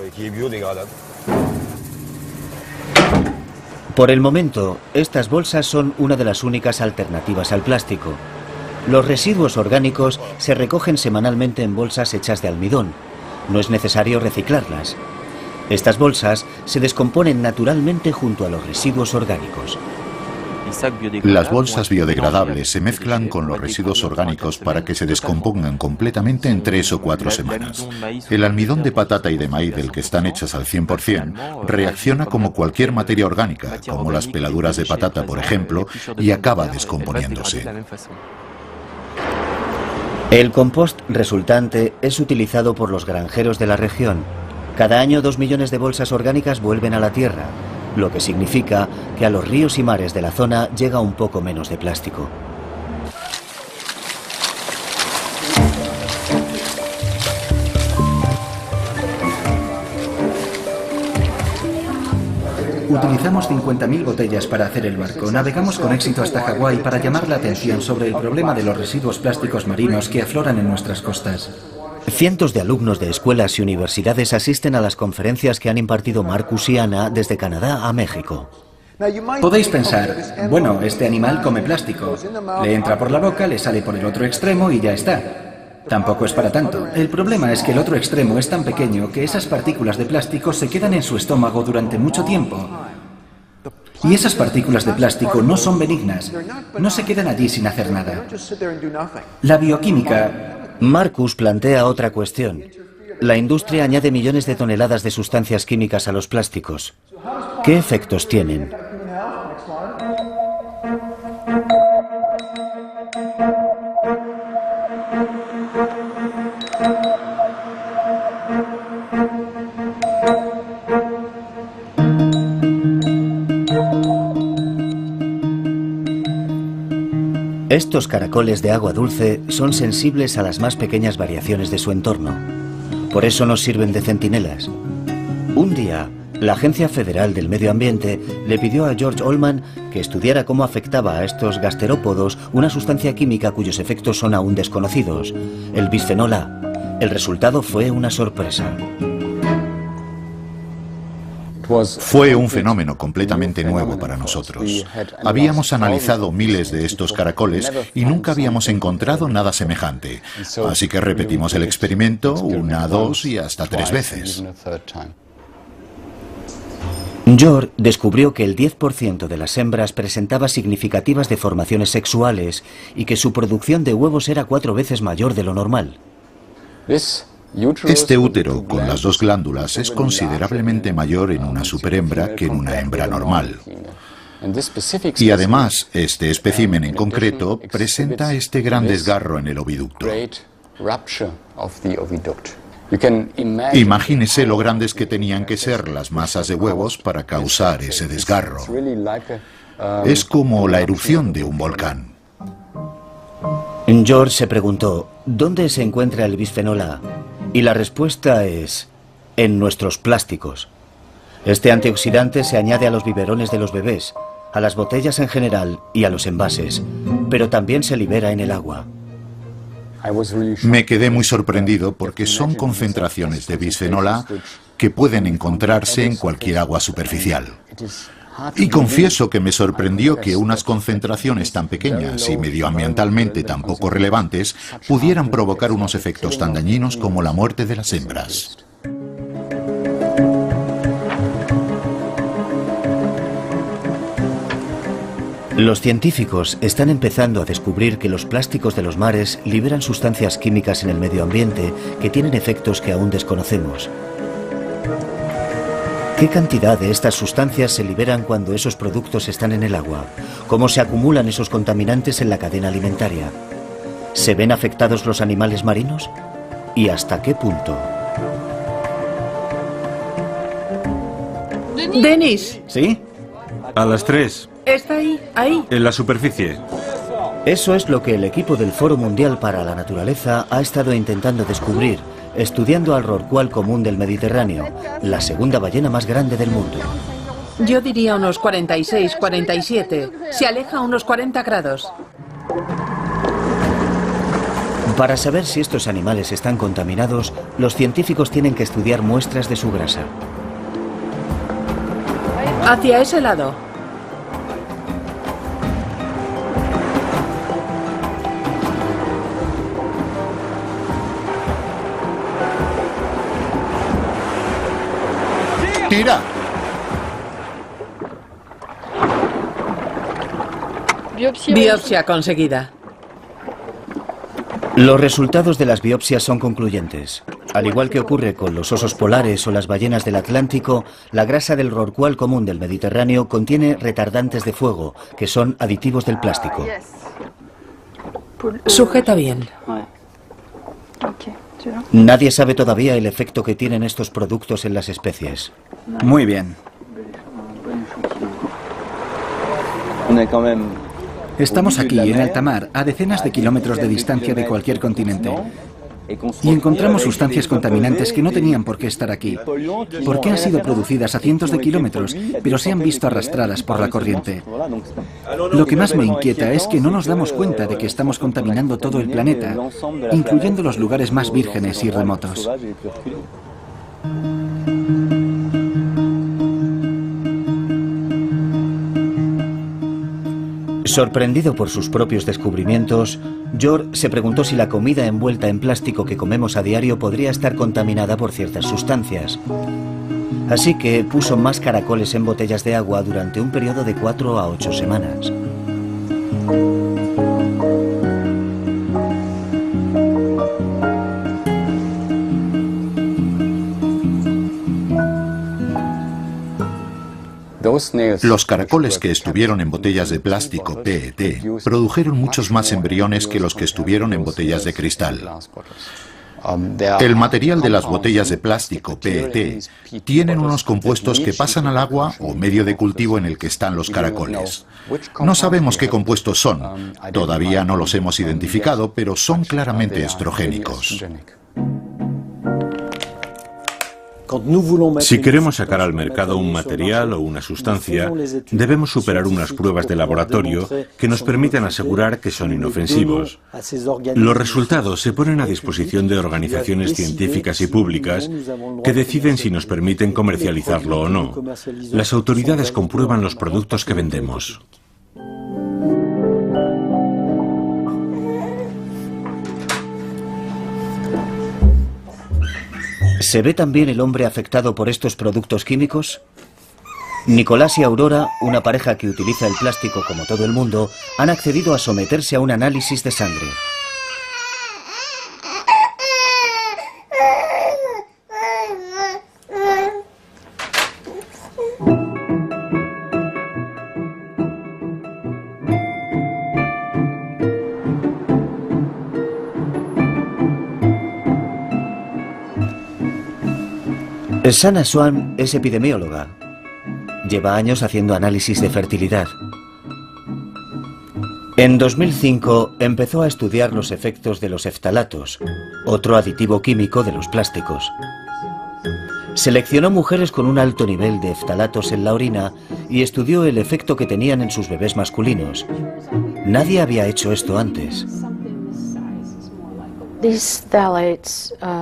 Por el momento, estas bolsas son una de las únicas alternativas al plástico. Los residuos orgánicos se recogen semanalmente en bolsas hechas de almidón. No es necesario reciclarlas. Estas bolsas se descomponen naturalmente junto a los residuos orgánicos. Las bolsas biodegradables se mezclan con los residuos orgánicos para que se descompongan completamente en 3 o 4 semanas. El almidón de patata y de maíz del que están hechas al 100% reacciona como cualquier materia orgánica, como las peladuras de patata, por ejemplo, y acaba descomponiéndose. El compost resultante es utilizado por los granjeros de la región. Cada año 2 millones de bolsas orgánicas vuelven a la tierra, lo que significa que a los ríos y mares de la zona llega un poco menos de plástico. Utilizamos 50.000 botellas para hacer el barco. Navegamos con éxito hasta Hawái para llamar la atención sobre el problema de los residuos plásticos marinos que afloran en nuestras costas. Cientos de alumnos de escuelas y universidades asisten a las conferencias que han impartido Marcus y Ana desde Canadá a México. Podéis pensar, bueno, este animal come plástico. Le entra por la boca, le sale por el otro extremo y ya está. Tampoco es para tanto. El problema es que el otro extremo es tan pequeño que esas partículas de plástico se quedan en su estómago durante mucho tiempo. Y esas partículas de plástico no son benignas. No se quedan allí sin hacer nada. La bioquímica Marcus plantea otra cuestión. La industria añade millones de toneladas de sustancias químicas a los plásticos. ¿Qué efectos tienen? Estos caracoles de agua dulce son sensibles a las más pequeñas variaciones de su entorno. Por eso nos sirven de centinelas. Un día, la Agencia Federal del Medio Ambiente le pidió a George Ollman que estudiara cómo afectaba a estos gasterópodos una sustancia química cuyos efectos son aún desconocidos, el bisfenol A. El resultado fue una sorpresa. Fue un fenómeno completamente nuevo para nosotros. Habíamos analizado miles de estos caracoles y nunca habíamos encontrado nada semejante. Así que repetimos el experimento 1, 2 y hasta 3 veces. George descubrió que el 10% de las hembras presentaba significativas deformaciones sexuales y que su producción de huevos era 4 veces mayor de lo normal. Este útero con las 2 glándulas es considerablemente mayor en una superhembra que en una hembra normal. Y además, este espécimen en concreto presenta este gran desgarro en el oviducto. Imagínese lo grandes que tenían que ser las masas de huevos para causar ese desgarro. Es como la erupción de un volcán. George se preguntó, ¿dónde se encuentra el bisfenol A? Y la respuesta es, en nuestros plásticos. Este antioxidante se añade a los biberones de los bebés, a las botellas en general y a los envases, pero también se libera en el agua. Me quedé muy sorprendido porque son concentraciones de bisfenol A que pueden encontrarse en cualquier agua superficial. Y confieso que me sorprendió que unas concentraciones tan pequeñas y medioambientalmente tan poco relevantes pudieran provocar unos efectos tan dañinos como la muerte de las hembras. Los científicos están empezando a descubrir que los plásticos de los mares liberan sustancias químicas en el medio ambiente que tienen efectos que aún desconocemos. ¿Qué cantidad de estas sustancias se liberan cuando esos productos están en el agua? ¿Cómo se acumulan esos contaminantes en la cadena alimentaria? ¿Se ven afectados los animales marinos? ¿Y hasta qué punto? Denis. ¿Sí? A las 3. Está ahí. En la superficie. Eso es lo que el equipo del Foro Mundial para la Naturaleza ha estado intentando descubrir, estudiando al rorcual común del Mediterráneo, la segunda ballena más grande del mundo. Yo diría unos 46, 47. Se aleja a unos 40 grados. Para saber si estos animales están contaminados, los científicos tienen que estudiar muestras de su grasa. Hacia ese lado. ¡Tira! Biopsia conseguida. Los resultados de las biopsias son concluyentes. Al igual que ocurre con los osos polares o las ballenas del Atlántico, la grasa del rorcual común del Mediterráneo contiene retardantes de fuego, que son aditivos del plástico. Sujeta bien. Nadie sabe todavía el efecto que tienen estos productos en las especies. Muy bien. Estamos aquí, en alta mar, a decenas de kilómetros de distancia de cualquier continente. Y encontramos sustancias contaminantes que no tenían por qué estar aquí, porque han sido producidas a cientos de kilómetros, pero se han visto arrastradas por la corriente. Lo que más me inquieta es que no nos damos cuenta de que estamos contaminando todo el planeta, incluyendo los lugares más vírgenes y remotos. Sorprendido por sus propios descubrimientos, George se preguntó si la comida envuelta en plástico que comemos a diario podría estar contaminada por ciertas sustancias. Así que puso más caracoles en botellas de agua durante un periodo de 4 a 8 semanas. Los caracoles que estuvieron en botellas de plástico PET produjeron muchos más embriones que los que estuvieron en botellas de cristal. El material de las botellas de plástico PET tienen unos compuestos que pasan al agua o medio de cultivo en el que están los caracoles. No sabemos qué compuestos son, todavía no los hemos identificado, pero son claramente estrogénicos. Si queremos sacar al mercado un material o una sustancia, debemos superar unas pruebas de laboratorio que nos permitan asegurar que son inofensivos. Los resultados se ponen a disposición de organizaciones científicas y públicas que deciden si nos permiten comercializarlo o no. Las autoridades comprueban los productos que vendemos. ¿Se ve también el hombre afectado por estos productos químicos? Nicolás y Aurora, una pareja que utiliza el plástico como todo el mundo, han accedido a someterse a un análisis de sangre. Sana Swan es epidemióloga. Lleva años haciendo análisis de fertilidad. En 2005 empezó a estudiar los efectos de los eftalatos, otro aditivo químico de los plásticos. Seleccionó mujeres con un alto nivel de eftalatos en la orina y estudió el efecto que tenían en sus bebés masculinos. Nadie había hecho esto antes.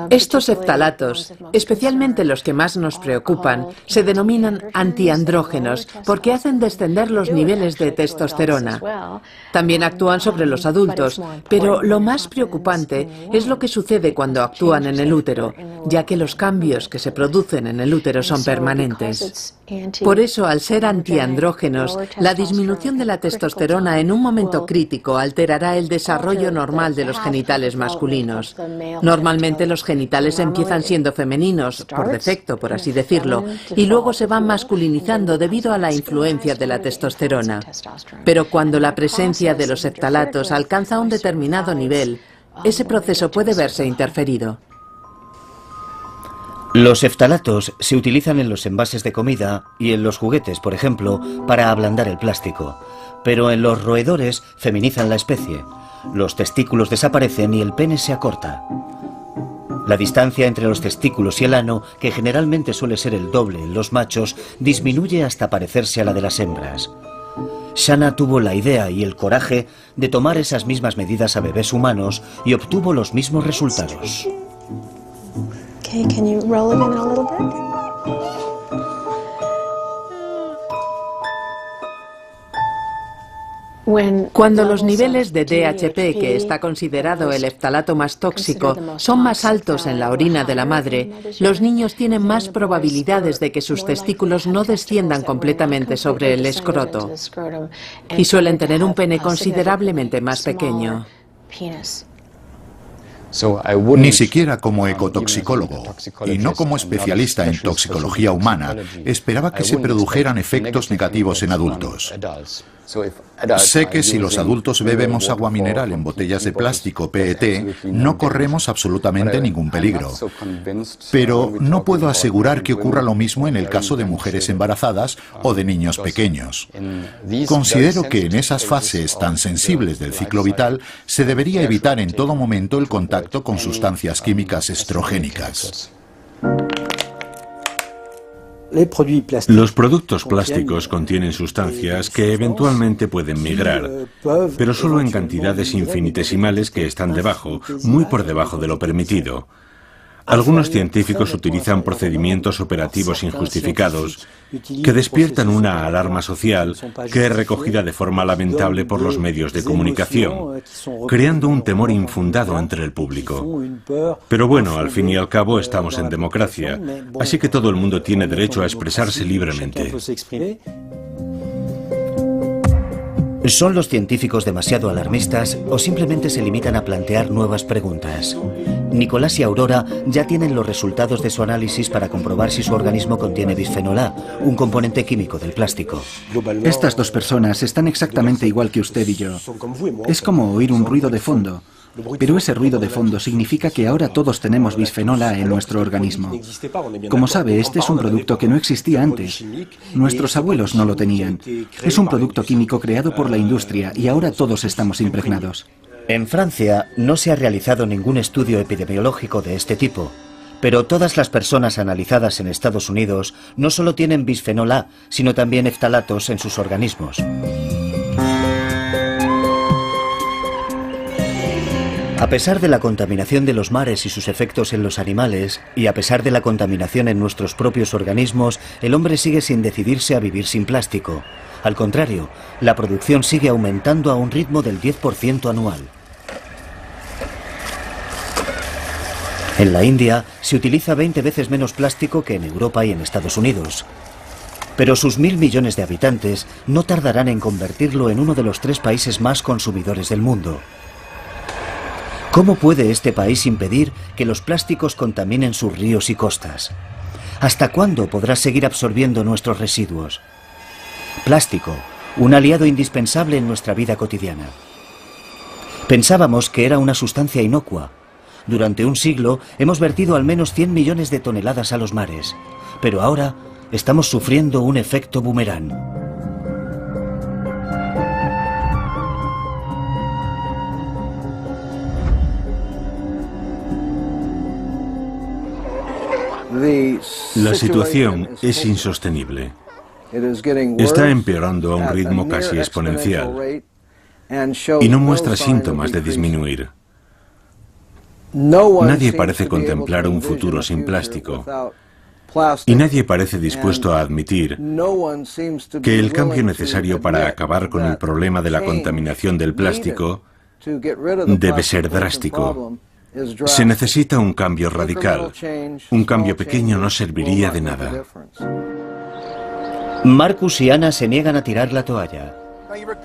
Estos eftalatos, especialmente los que más nos preocupan, se denominan antiandrógenos porque hacen descender los niveles de testosterona. También actúan sobre los adultos, pero lo más preocupante es lo que sucede cuando actúan en el útero, ya que los cambios que se producen en el útero son permanentes. Por eso, al ser antiandrógenos, la disminución de la testosterona en un momento crítico alterará el desarrollo normal de los genitales masculinos. Normalmente los genitales empiezan siendo femeninos, por defecto, por así decirlo, y luego se van masculinizando debido a la influencia de la testosterona. Pero cuando la presencia de los eftalatos alcanza un determinado nivel, ese proceso puede verse interferido. Los eftalatos se utilizan en los envases de comida y en los juguetes, por ejemplo, para ablandar el plástico, pero en los roedores feminizan la especie. Los testículos desaparecen y el pene se acorta. La distancia entre los testículos y el ano, que generalmente suele ser el doble en los machos, disminuye hasta parecerse a la de las hembras. Shanna tuvo la idea y el coraje de tomar esas mismas medidas a bebés humanos y obtuvo los mismos resultados. Okay, can you roll them in a little bit? Cuando los niveles de DHP, que está considerado el eftalato más tóxico, son más altos en la orina de la madre, los niños tienen más probabilidades de que sus testículos no desciendan completamente sobre el escroto y suelen tener un pene considerablemente más pequeño. Ni siquiera como ecotoxicólogo, y no como especialista en toxicología humana, esperaba que se produjeran efectos negativos en adultos. Sé que si los adultos bebemos agua mineral en botellas de plástico PET, no corremos absolutamente ningún peligro. Pero no puedo asegurar que ocurra lo mismo en el caso de mujeres embarazadas o de niños pequeños. Considero que en esas fases tan sensibles del ciclo vital se debería evitar en todo momento el contacto con sustancias químicas estrogénicas. Los productos plásticos contienen sustancias que eventualmente pueden migrar, pero solo en cantidades infinitesimales que están debajo, muy por debajo de lo permitido. Algunos científicos utilizan procedimientos operativos injustificados que despiertan una alarma social que es recogida de forma lamentable por los medios de comunicación, creando un temor infundado entre el público. Pero bueno, al fin y al cabo estamos en democracia, así que todo el mundo tiene derecho a expresarse libremente. ¿Son los científicos demasiado alarmistas o simplemente se limitan a plantear nuevas preguntas? Nicolás y Aurora ya tienen los resultados de su análisis para comprobar si su organismo contiene bisfenol A, un componente químico del plástico. Estas dos personas están exactamente igual que usted y yo. Es como oír un ruido de fondo. Pero ese ruido de fondo significa que ahora todos tenemos bisfenol A en nuestro organismo. Como sabe, este es un producto que no existía antes. Nuestros abuelos no lo tenían. Es un producto químico creado por la industria y ahora todos estamos impregnados. En Francia no se ha realizado ningún estudio epidemiológico de este tipo, pero todas las personas analizadas en Estados Unidos no solo tienen bisfenol A, sino también eftalatos en sus organismos. A pesar de la contaminación de los mares y sus efectos en los animales, y a pesar de la contaminación en nuestros propios organismos, el hombre sigue sin decidirse a vivir sin plástico. Al contrario, la producción sigue aumentando a un ritmo del 10% anual. En la India se utiliza 20 veces menos plástico que en Europa y en Estados Unidos. Pero sus 1.000 millones de habitantes no tardarán en convertirlo en uno de los 3 países más consumidores del mundo. ¿Cómo puede este país impedir que los plásticos contaminen sus ríos y costas? ¿Hasta cuándo podrá seguir absorbiendo nuestros residuos? Plástico, un aliado indispensable en nuestra vida cotidiana. Pensábamos que era una sustancia inocua. Durante un siglo hemos vertido al menos 100 millones de toneladas a los mares, pero ahora estamos sufriendo un efecto boomerang. La situación es insostenible. Está empeorando a un ritmo casi exponencial y no muestra síntomas de disminuir. Nadie parece contemplar un futuro sin plástico y nadie parece dispuesto a admitir que el cambio necesario para acabar con el problema de la contaminación del plástico debe ser drástico. Se necesita un cambio radical. Un cambio pequeño no serviría de nada. Marcus y Ana se niegan a tirar la toalla.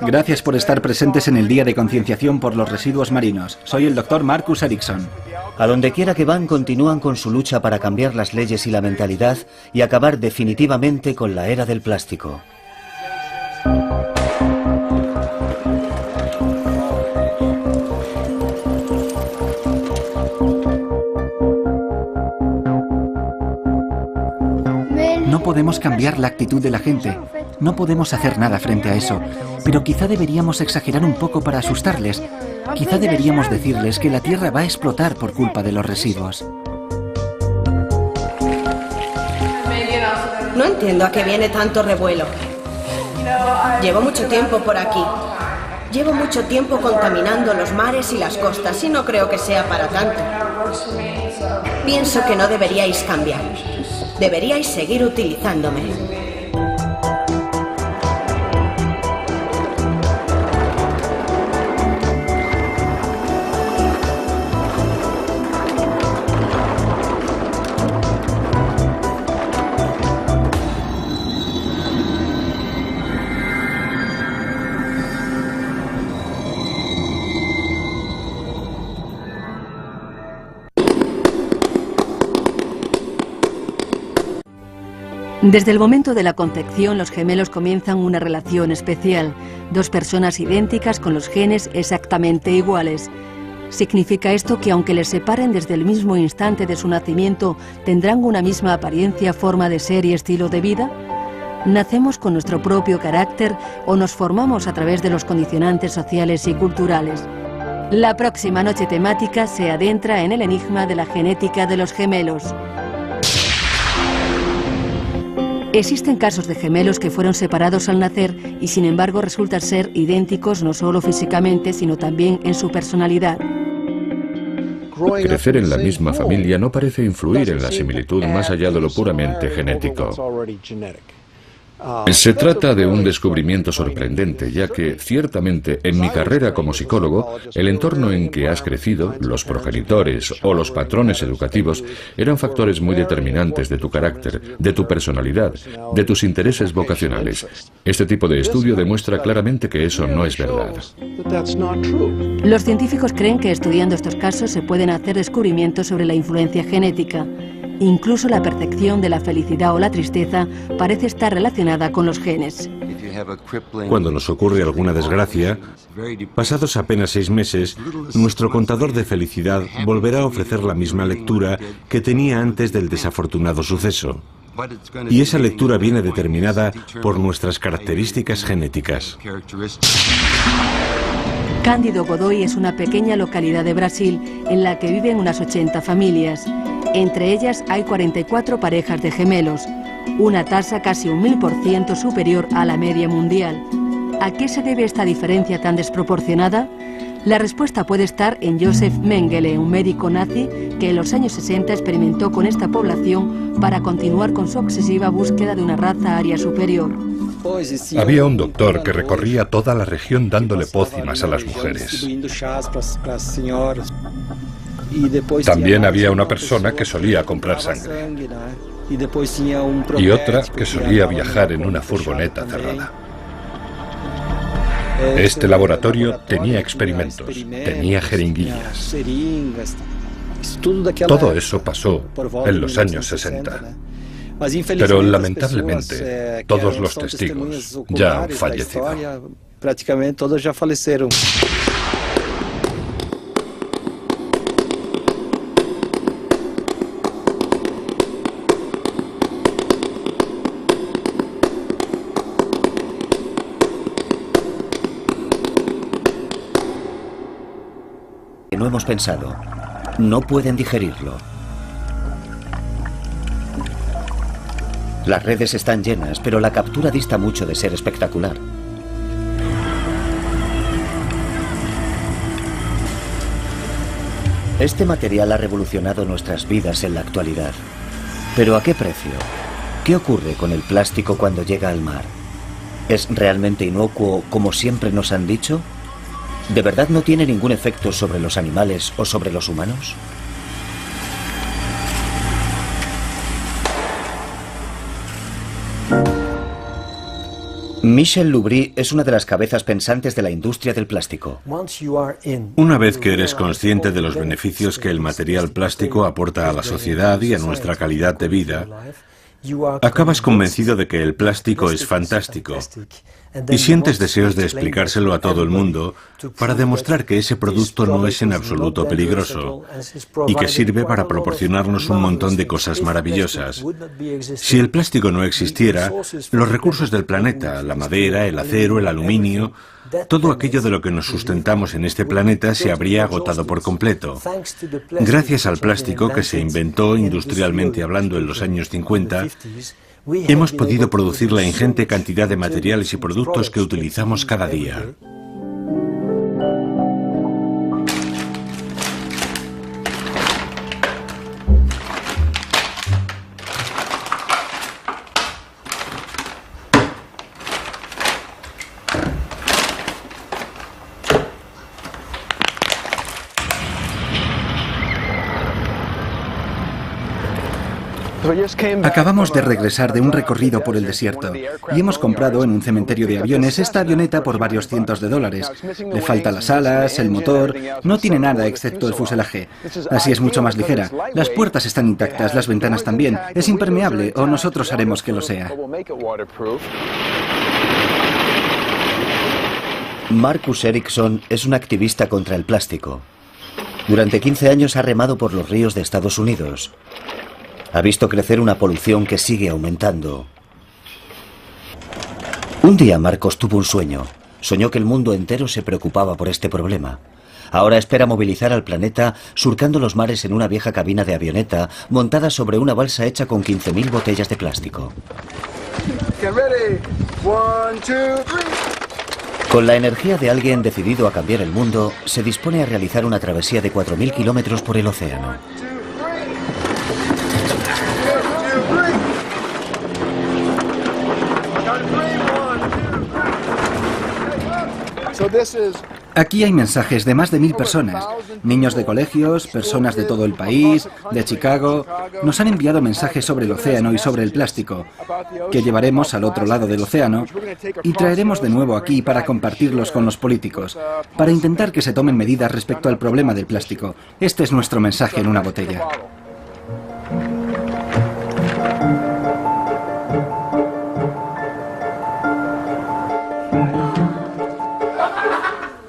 Gracias por estar presentes en el Día de Concienciación por los Residuos Marinos. Soy el Dr. Marcus Erickson. A donde quiera que van, continúan con su lucha para cambiar las leyes y la mentalidad y acabar definitivamente con la era del plástico. No podemos cambiar la actitud de la gente. No podemos hacer nada frente a eso. Pero quizá deberíamos exagerar un poco para asustarles. Quizá deberíamos decirles que la Tierra va a explotar por culpa de los residuos. No entiendo a qué viene tanto revuelo. Llevo mucho tiempo por aquí. Llevo mucho tiempo contaminando los mares y las costas y no creo que sea para tanto. Pienso que no deberíais cambiar. Deberíais seguir utilizándome. Desde el momento de la concepción, los gemelos comienzan una relación especial. 2 personas idénticas con los genes exactamente iguales. ¿Significa esto que aunque les separen desde el mismo instante de su nacimiento, tendrán una misma apariencia, forma de ser y estilo de vida? ¿Nacemos con nuestro propio carácter o nos formamos a través de los condicionantes sociales y culturales? La próxima noche temática se adentra en el enigma de la genética de los gemelos. Existen casos de gemelos que fueron separados al nacer y sin embargo resultan ser idénticos no solo físicamente, sino también en su personalidad. Crecer en la misma familia no parece influir en la similitud más allá de lo puramente genético. Se trata de un descubrimiento sorprendente, ya que, ciertamente, en mi carrera como psicólogo, el entorno en que has crecido, los progenitores o los patrones educativos, eran factores muy determinantes de tu carácter, de tu personalidad, de tus intereses vocacionales. Este tipo de estudio demuestra claramente que eso no es verdad. Los científicos creen que estudiando estos casos se pueden hacer descubrimientos sobre la influencia genética. Incluso la percepción de la felicidad o la tristeza parece estar relacionada con los genes. Cuando nos ocurre alguna desgracia, pasados apenas 6 meses, nuestro contador de felicidad volverá a ofrecer la misma lectura que tenía antes del desafortunado suceso. Y esa lectura viene determinada por nuestras características genéticas. Cândido Godoy es una pequeña localidad de Brasil en la que viven unas 80 familias. Entre ellas hay 44 parejas de gemelos, una tasa casi 1000% superior a la media mundial. ¿A qué se debe esta diferencia tan desproporcionada? La respuesta puede estar en Joseph Mengele, un médico nazi que en los años 60 experimentó con esta población para continuar con su obsesiva búsqueda de una raza aria superior. Había un doctor que recorría toda la región dándole pócimas a las mujeres. También había una persona que solía comprar sangre. Y otra que solía viajar en una furgoneta cerrada. Este laboratorio tenía experimentos, tenía jeringuillas. Todo eso pasó en los años 60. Pero lamentablemente todos los testigos ya han fallecido. Prácticamente todos ya fallecieron. No hemos pensado. No pueden digerirlo. Las redes están llenas, pero la captura dista mucho de ser espectacular. Este material ha revolucionado nuestras vidas en la actualidad. ¿Pero a qué precio? ¿Qué ocurre con el plástico cuando llega al mar? ¿Es realmente inocuo como siempre nos han dicho? ¿De verdad no tiene ningún efecto sobre los animales o sobre los humanos? Michel Lubry es una de las cabezas pensantes de la industria del plástico. Una vez que eres consciente de los beneficios que el material plástico aporta a la sociedad y a nuestra calidad de vida, acabas convencido de que el plástico es fantástico y sientes deseos de explicárselo a todo el mundo para demostrar que ese producto no es en absoluto peligroso y que sirve para proporcionarnos un montón de cosas maravillosas. Si el plástico no existiera, los recursos del planeta, la madera, el acero, el aluminio, todo aquello de lo que nos sustentamos en este planeta se habría agotado por completo. Gracias al plástico que se inventó industrialmente hablando en los años 50, hemos podido producir la ingente cantidad de materiales y productos que utilizamos cada día. Acabamos de regresar de un recorrido por el desierto y hemos comprado en un cementerio de aviones esta avioneta por varios cientos de dólares. Le faltan las alas, el motor, no tiene nada excepto el fuselaje. Así es mucho más ligera. Las puertas están intactas, las ventanas también. Es impermeable o nosotros haremos que lo sea. Marcus Ericsson es un activista contra el plástico. Durante 15 años ha remado por los ríos de Estados Unidos. Ha visto crecer una polución que sigue aumentando. Un día Marcos tuvo un sueño. Soñó que el mundo entero se preocupaba por este problema. Ahora espera movilizar al planeta surcando los mares en una vieja cabina de avioneta montada sobre una balsa hecha con 15.000 botellas de plástico. Con la energía de alguien decidido a cambiar el mundo, se dispone a realizar una travesía de 4.000 kilómetros por el océano. Aquí hay mensajes de más de 1000 personas, niños de colegios, personas de todo el país, de Chicago. Nos han enviado mensajes sobre el océano y sobre el plástico, que llevaremos al otro lado del océano y traeremos de nuevo aquí para compartirlos con los políticos, para intentar que se tomen medidas respecto al problema del plástico. Este es nuestro mensaje en una botella.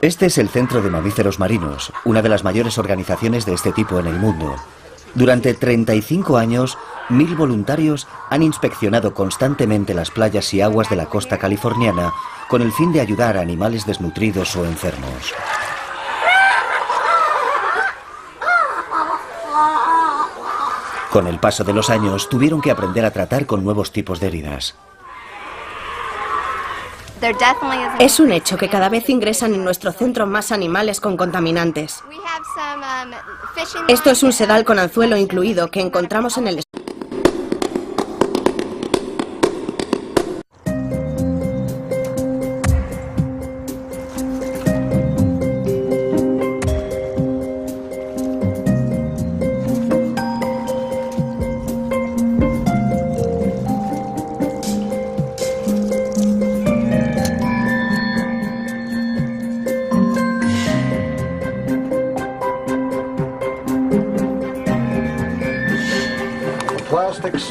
Este es el Centro de Mamíferos Marinos, una de las mayores organizaciones de este tipo en el mundo. Durante 35 años, 1000 voluntarios han inspeccionado constantemente las playas y aguas de la costa californiana con el fin de ayudar a animales desnutridos o enfermos. Con el paso de los años, tuvieron que aprender a tratar con nuevos tipos de heridas. Es un hecho que cada vez ingresan en nuestro centro más animales con contaminantes. Esto es un sedal con anzuelo incluido que encontramos en el...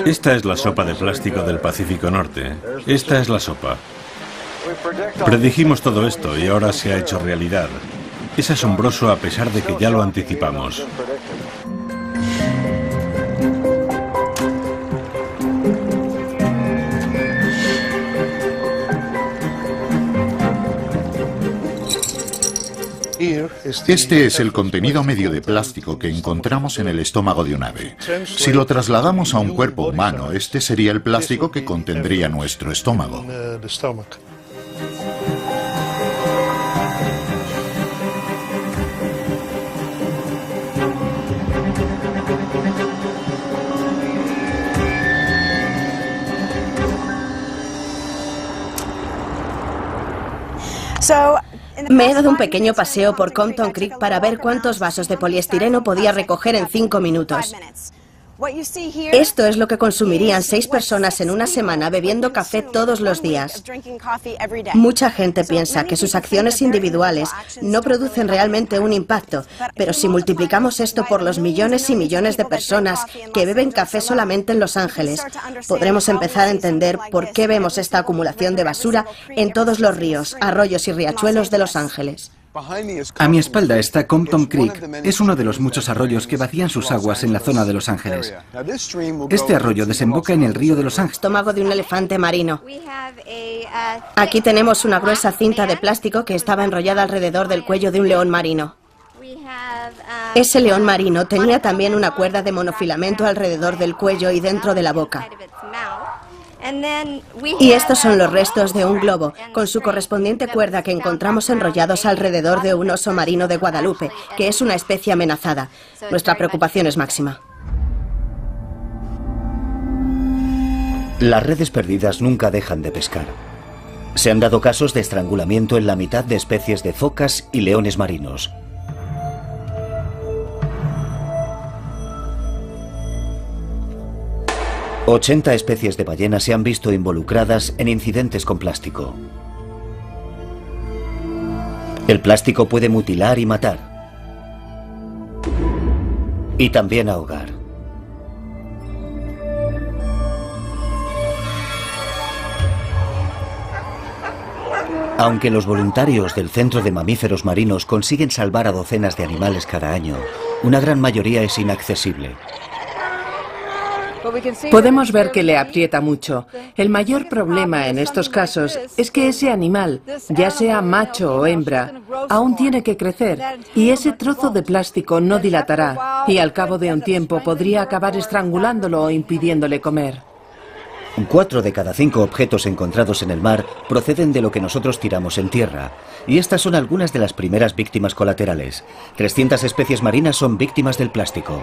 Esta es la sopa de plástico del Pacífico Norte. Esta es la sopa. Predijimos todo esto y ahora se ha hecho realidad. Es asombroso a pesar de que ya lo anticipamos. Este es el contenido medio de plástico que encontramos en el estómago de un ave. Si lo trasladamos a un cuerpo humano, este sería el plástico que contendría nuestro estómago. Me he dado un pequeño paseo por Compton Creek para ver cuántos vasos de poliestireno podía recoger en 5 minutos. Esto es lo que consumirían 6 personas en una semana bebiendo café todos los días. Mucha gente piensa que sus acciones individuales no producen realmente un impacto, pero si multiplicamos esto por los millones y millones de personas que beben café solamente en Los Ángeles, podremos empezar a entender por qué vemos esta acumulación de basura en todos los ríos, arroyos y riachuelos de Los Ángeles. A mi espalda está Compton Creek. Es uno de los muchos arroyos que vacían sus aguas en la zona de Los Ángeles. Este arroyo desemboca en el río de Los Ángeles. Estómago de un elefante marino. Aquí tenemos una gruesa cinta de plástico que estaba enrollada alrededor del cuello de un león marino. Ese león marino tenía también una cuerda de monofilamento alrededor del cuello y dentro de la boca. Y estos son los restos de un globo, con su correspondiente cuerda que encontramos enrollados alrededor de un oso marino de Guadalupe, que es una especie amenazada. Nuestra preocupación es máxima. Las redes perdidas nunca dejan de pescar. Se han dado casos de estrangulamiento en la mitad de especies de focas y leones marinos. ...80 especies de ballenas se han visto involucradas en incidentes con plástico. El plástico puede mutilar y matar. Y también ahogar. Aunque los voluntarios del Centro de Mamíferos Marinos consiguen salvar a docenas de animales cada año, una gran mayoría es inaccesible. Podemos ver que le aprieta mucho. El mayor problema en estos casos es que ese animal, ya sea macho o hembra, aún tiene que crecer y ese trozo de plástico no dilatará y al cabo de un tiempo podría acabar estrangulándolo o impidiéndole comer. 4 de cada 5 objetos encontrados en el mar proceden de lo que nosotros tiramos en tierra. Y estas son algunas de las primeras víctimas colaterales. 300 especies marinas son víctimas del plástico.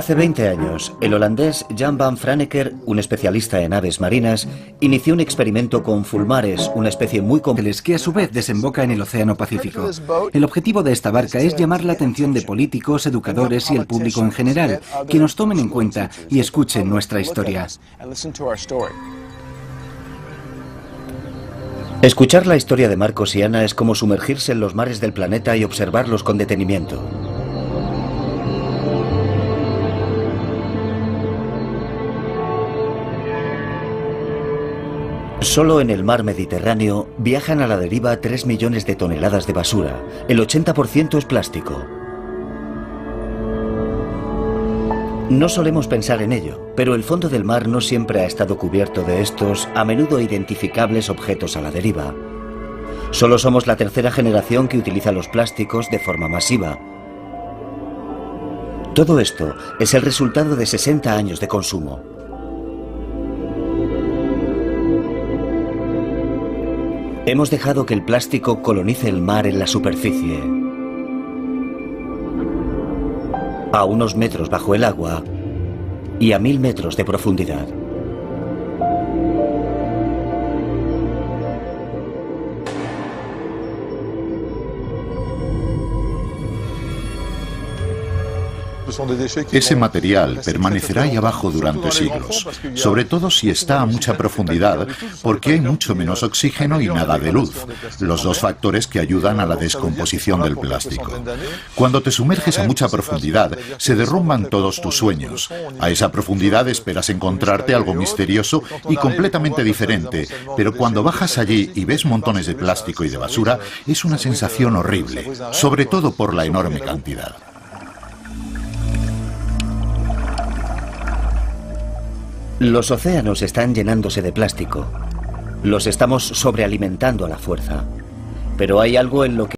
Hace 20 años, el holandés Jan van Franeker, un especialista en aves marinas, inició un experimento con fulmares, una especie muy compleja que a su vez desemboca en el Océano Pacífico. El objetivo de esta barca es llamar la atención de políticos, educadores y el público en general, que nos tomen en cuenta y escuchen nuestra historia. Escuchar la historia de Marcos y Ana es como sumergirse en los mares del planeta y observarlos con detenimiento. Solo en el mar Mediterráneo viajan a la deriva 3 millones de toneladas de basura. El 80% es plástico. No solemos pensar en ello, pero el fondo del mar no siempre ha estado cubierto de estos, a menudo identificables objetos a la deriva. Solo somos la tercera generación que utiliza los plásticos de forma masiva. Todo esto es el resultado de 60 años de consumo. Hemos dejado que el plástico colonice el mar en la superficie. A unos metros bajo el agua y a 1000 metros de profundidad. Ese material permanecerá ahí abajo durante siglos, sobre todo si está a mucha profundidad, porque hay mucho menos oxígeno y nada de luz, los dos factores que ayudan a la descomposición del plástico. Cuando te sumerges a mucha profundidad, se derrumban todos tus sueños. A esa profundidad esperas encontrarte algo misterioso y completamente diferente, pero cuando bajas allí y ves montones de plástico y de basura, es una sensación horrible, sobre todo por la enorme cantidad. Los océanos están llenándose de plástico. Los estamos sobrealimentando a la fuerza. Pero hay algo en lo que